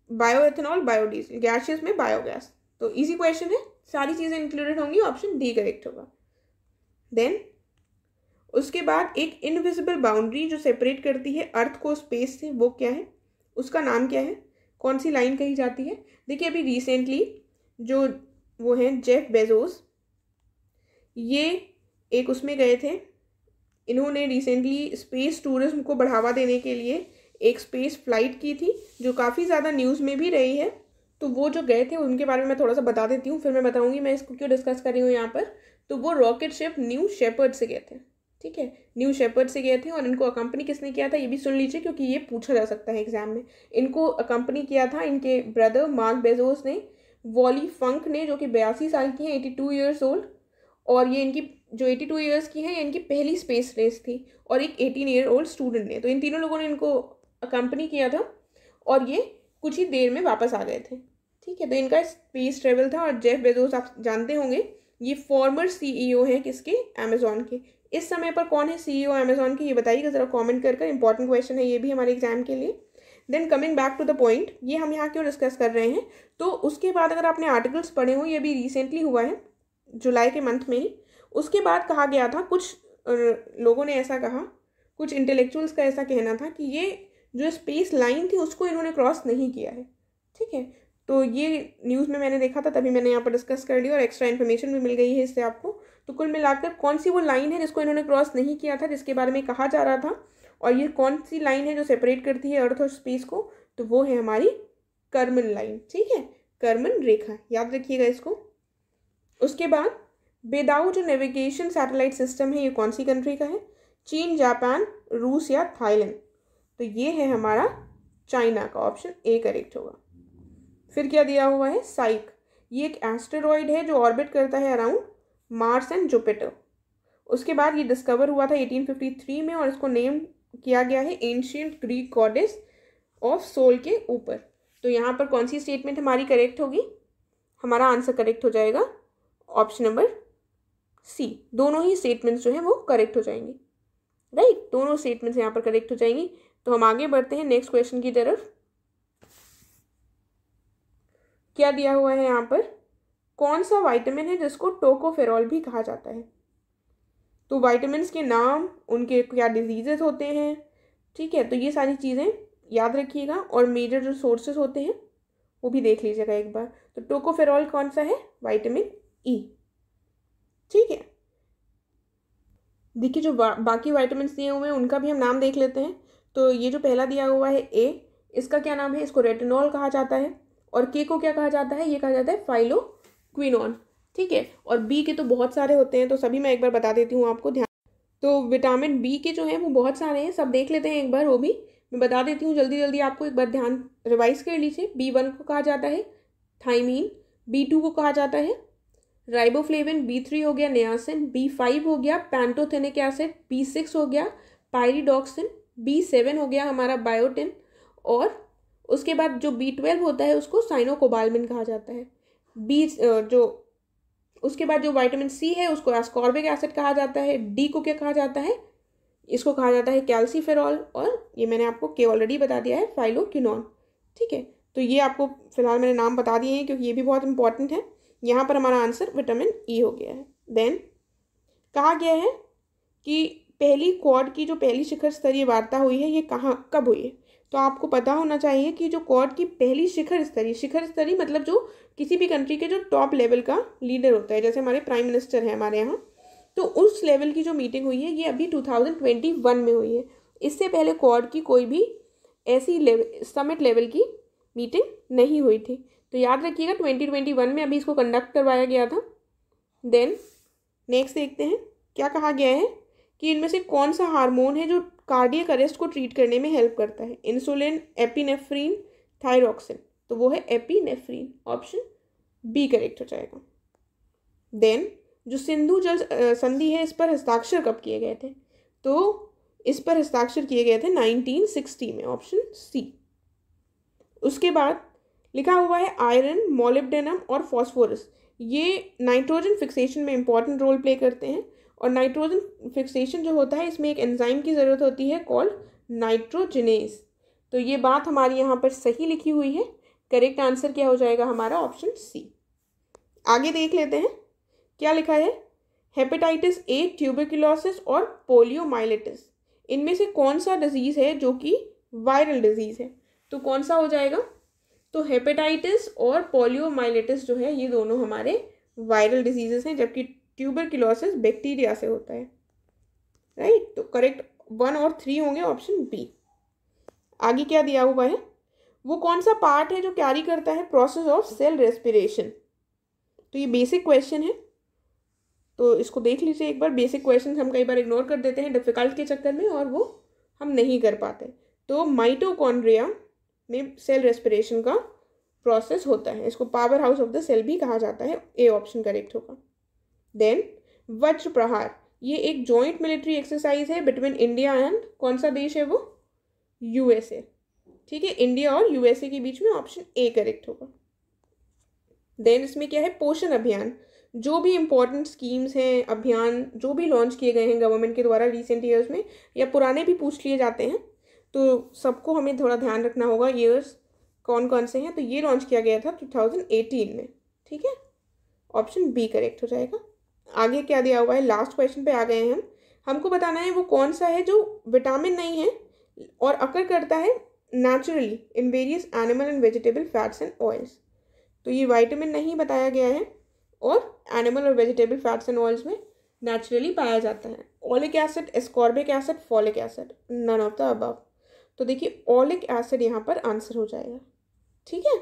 बायोएथेनॉल, बायोडीजल, गैसियस में बायोगैस। तो इजी क्वेश्चन है, सारी चीज़ें इंक्लूडेड होंगी, ऑप्शन डी करेक्ट होगा। देन उसके बाद एक इनविजिबल बाउंड्री जो सेपरेट करती है अर्थ को स्पेस से, वो क्या है, उसका नाम क्या है, कौन सी लाइन कही जाती है। देखिए अभी रिसेंटली जो वो हैं जेफ बेजोस, ये एक उसमें गए थे, इन्होंने रिसेंटली स्पेस टूरिज्म को बढ़ावा देने के लिए एक स्पेस फ्लाइट की थी जो काफ़ी ज़्यादा न्यूज़ में भी रही है। तो वो जो गए थे उनके बारे में मैं थोड़ा सा बता देती हूँ, फिर मैं बताऊँगी मैं इसको क्यों डिस्कस कर रही हूँ यहाँ पर। तो वो रॉकेट शिप न्यू शेपर्ड से गए थे, ठीक है, न्यू शेपर्ड से गए थे। और इनको अकम्पनी किसने किया था ये भी सुन लीजिए, क्योंकि ये पूछा जा सकता है एग्जाम में। इनको अकम्पनी किया था इनके ब्रदर मार्क बेजोस ने, वॉली फंक ने, जो कि 82 साल की हैं, 82 ईयर्स ओल्ड। और ये इनकी जो 82 ईयर्स की है, इनकी पहली स्पेस रेस थी। और एक 18 ईयर ओल्ड स्टूडेंट ने, तो इन तीनों लोगों ने इनको अकम्पनी किया था और ये कुछ ही देर में वापस आ गए थे, ठीक है। तो इनका स्पेस ट्रेवल था। और जेफ बेजोस आप जानते होंगे, ये फॉर्मर सीईओ हैं किसके, अमेजॉन के। इस समय पर कौन है सीईओ अमेजॉन के, ये बताइएगा ज़रा कमेंट कर कर। इंपॉर्टेंट क्वेश्चन है ये भी हमारे एग्जाम के लिए। Then coming back to the point, ये हम यहाँ क्यों डिस्कस कर रहे हैं, तो उसके बाद अगर आपने आर्टिकल्स पढ़े हो, ये भी रिसेंटली हुआ है जुलाई के मंथ में ही, उसके बाद कहा गया था, कुछ लोगों ने ऐसा कहा, कुछ इंटेलेक्चुअल्स का ऐसा कहना था कि ये जो स्पेस लाइन थी उसको इन्होंने क्रॉस नहीं किया है, ठीक है। तो ये न्यूज़ में मैंने देखा था, तभी मैंने यहाँ पर डिस्कस कर लिया और एक्स्ट्रा इन्फॉर्मेशन भी मिल गई है इससे आपको। तो कुल मिलाकर कौन सी वो लाइन है जिसको इन्होंने क्रॉस नहीं किया था, जिसके बारे में कहा जा रहा था, और ये कौन सी लाइन है जो सेपरेट करती है अर्थ और स्पेस को, तो वो है हमारी कर्मन लाइन, ठीक है, कर्मन रेखा, याद रखिएगा इसको। उसके बाद बेदाऊ जो नेविगेशन सैटेलाइट सिस्टम है, ये कौन सी कंट्री का है, चीन, जापान, रूस या थाईलैंड, तो ये है हमारा चाइना का, ऑप्शन ए करेक्ट होगा। फिर क्या दिया हुआ है, साइक, ये एक एस्टेरॉयड है जो ऑर्बिट करता है अराउंड मार्स एंड जुपिटर। उसके बाद ये डिस्कवर हुआ था 1853 में और इसको नेम किया गया है ancient Greek goddess of soul के ऊपर। तो यहाँ पर कौन सी स्टेटमेंट हमारी करेक्ट होगी, हमारा आंसर करेक्ट हो जाएगा ऑप्शन नंबर सी। दोनों ही स्टेटमेंट्स जो हैं वो करेक्ट हो जाएंगी, राइट, दोनों स्टेटमेंट्स यहाँ पर करेक्ट हो जाएंगी। तो हम आगे बढ़ते हैं नेक्स्ट क्वेश्चन की तरफ। क्या दिया हुआ है यहाँ पर, कौन सा विटामिन है जिसको टोकोफेरॉल भी कहा जाता है। तो विटामिन्स के नाम, उनके क्या डिजीजेस होते हैं, ठीक है, तो ये सारी चीज़ें याद रखिएगा। और मेजर जो सोर्सेज होते हैं वो भी देख लीजिएगा एक बार। तो टोकोफेरॉल कौन सा है, विटामिन ई, ठीक है। देखिए जो बाकी विटामिन दिए हुए हैं उनका भी हम नाम देख लेते हैं। तो ये जो पहला दिया हुआ है ए, इसका क्या नाम है, इसको रेटिनॉल कहा जाता है। और के को क्या कहा जाता है, ये कहा जाता है फाइलोक्विनोन, ठीक है। और बी के तो बहुत सारे होते हैं, तो सभी मैं एक बार बता देती हूँ आपको ध्यान। तो विटामिन बी के जो हैं वो बहुत सारे हैं, सब देख लेते हैं एक बार, वो भी मैं बता देती हूँ जल्दी जल्दी आपको, एक बार ध्यान रिवाइज कर लीजिए। B1 को कहा जाता है थाइमीन, B2 को कहा जाता है राइबोफ्लेविन, B3 हो गया नियासिन, B5 हो गया पैंटोथेनिक एसिड, B6 हो गया पायरिडॉक्सिन, B7 हो गया हमारा बायोटिन, और उसके बाद जो B12 होता है उसको साइनोकोबाल्मिन कहा जाता है। उसके बाद जो विटामिन सी है उसको एस्कॉर्बिक एसिड कहा जाता है। डी को क्या कहा जाता है, इसको कहा जाता है कैल्सीफेरॉल, और ये मैंने आपको के ऑलरेडी बता दिया है फाइलोक्विनोन, ठीक है। तो ये आपको फिलहाल मैंने नाम बता दिए हैं क्योंकि ये भी बहुत इंपॉर्टेंट है। यहाँ पर हमारा आंसर विटामिन ई हो गया है। देन कहा गया है कि पहली क्वाड की जो पहली शिखर स्तरीय वार्ता हुई है ये कब हुई है। तो आपको पता होना चाहिए कि जो क्वाड की पहली शिखर स्तरीय मतलब जो किसी भी कंट्री के जो टॉप लेवल का लीडर होता है, जैसे हमारे प्राइम मिनिस्टर है हमारे यहाँ, तो उस लेवल की जो मीटिंग हुई है ये अभी 2021 में हुई है। इससे पहले क्वाड की कोई भी ऐसी समिट लेवल की मीटिंग नहीं हुई थी। तो याद रखिएगा 2021 में अभी इसको कंडक्ट करवाया गया था। देन नेक्स्ट देखते हैं क्या कहा गया है कि इनमें से कौन सा हार्मोन है जो कार्डियक अरेस्ट को ट्रीट करने में हेल्प करता है, इंसुलिन, एपिनेफ्रीन, थायरॉक्सिन, तो वो है एपिनेफ्रीन, ऑप्शन बी करेक्ट हो जाएगा। देन जो सिंधु जल संधि है इस पर हस्ताक्षर कब किए गए थे, तो इस पर हस्ताक्षर किए गए थे 1960 में, ऑप्शन सी। उसके बाद लिखा हुआ है आयरन, मोलिब्डेनम और फॉस्फोरस, ये नाइट्रोजन फिक्सेशन में इंपॉर्टेंट रोल प्ले करते हैं। और नाइट्रोजन फिक्सेशन जो होता है इसमें एक एंजाइम की ज़रूरत होती है कॉल्ड नाइट्रोजिनेज। तो ये बात हमारी यहाँ पर सही लिखी हुई है। करेक्ट आंसर क्या हो जाएगा हमारा, ऑप्शन सी। आगे देख लेते हैं क्या लिखा है, हेपेटाइटिस ए, ट्यूबरकुलोसिस और पोलियोमाइलिटिस, इनमें से कौन सा डिजीज़ है जो कि वायरल डिजीज़ है, तो कौन सा हो जाएगा, तो हेपेटाइटिस और पोलियोमाइलिटिस जो है ये दोनों हमारे वायरल डिजीजेस हैं, जबकि ट्यूबरकुलोसिस बैक्टीरिया से होता है, राइट। तो करेक्ट 1 और 3 होंगे, ऑप्शन बी। आगे क्या दिया हुआ है, वो कौन सा पार्ट है जो कैरी करता है प्रोसेस ऑफ सेल रेस्पिरेशन, तो ये बेसिक क्वेश्चन है। तो इसको देख लीजिए एक बार। बेसिक क्वेश्चन हम कई बार इग्नोर कर देते हैं डिफ़िकल्ट के चक्कर में, और वो हम नहीं कर पाते। तो माइटोकॉन्ड्रिया में सेल रेस्पिरेशन का प्रोसेस होता है, इसको power house of the cell भी कहा जाता है। ए ऑप्शन करेक्ट होगा। देन वज्र प्रहार, ये एक जॉइंट मिलिट्री एक्सरसाइज है बिटवीन इंडिया एंड कौन सा देश है वो? यूएसए। ठीक है, इंडिया और यूएसए के बीच में, ऑप्शन ए करेक्ट होगा। देन इसमें क्या है? पोषण अभियान। जो भी इंपॉर्टेंट स्कीम्स हैं, अभियान जो भी लॉन्च किए गए हैं गवर्नमेंट के द्वारा रिसेंट ईयर्स में, या पुराने भी पूछ लिए जाते हैं, तो सबको हमें थोड़ा ध्यान रखना होगा ईयर्स कौन कौन से हैं। तो ये लॉन्च किया गया था 2018 में। ठीक है, ऑप्शन बी करेक्ट हो जाएगा। आगे क्या दिया हुआ है? लास्ट क्वेश्चन पे आ गए हैं हम। हमको बताना है वो कौन सा है जो विटामिन नहीं है और अकर करता है naturally in various animal and vegetable fats and oils. तो ये विटामिन नहीं बताया गया है और एनिमल और वेजिटेबल फैट्स एंड ऑयल्स में नेचुरली पाया जाता है। Oleic acid, ascorbic acid, folic acid, none of the above. तो देखिए ओलिक एसिड यहाँ पर आंसर हो जाएगा। ठीक है,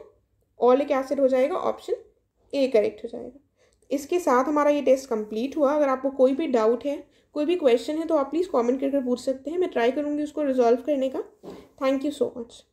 ओलिक एसिड हो जाएगा, ऑप्शन ए करेक्ट हो जाएगा। इसके साथ हमारा ये टेस्ट कंप्लीट हुआ। अगर आपको कोई भी डाउट है, कोई भी क्वेश्चन है, तो आप प्लीज़ कमेंट करके पूछ सकते हैं। मैं ट्राई करूँगी उसको रिजॉल्व करने का। Thank you so much.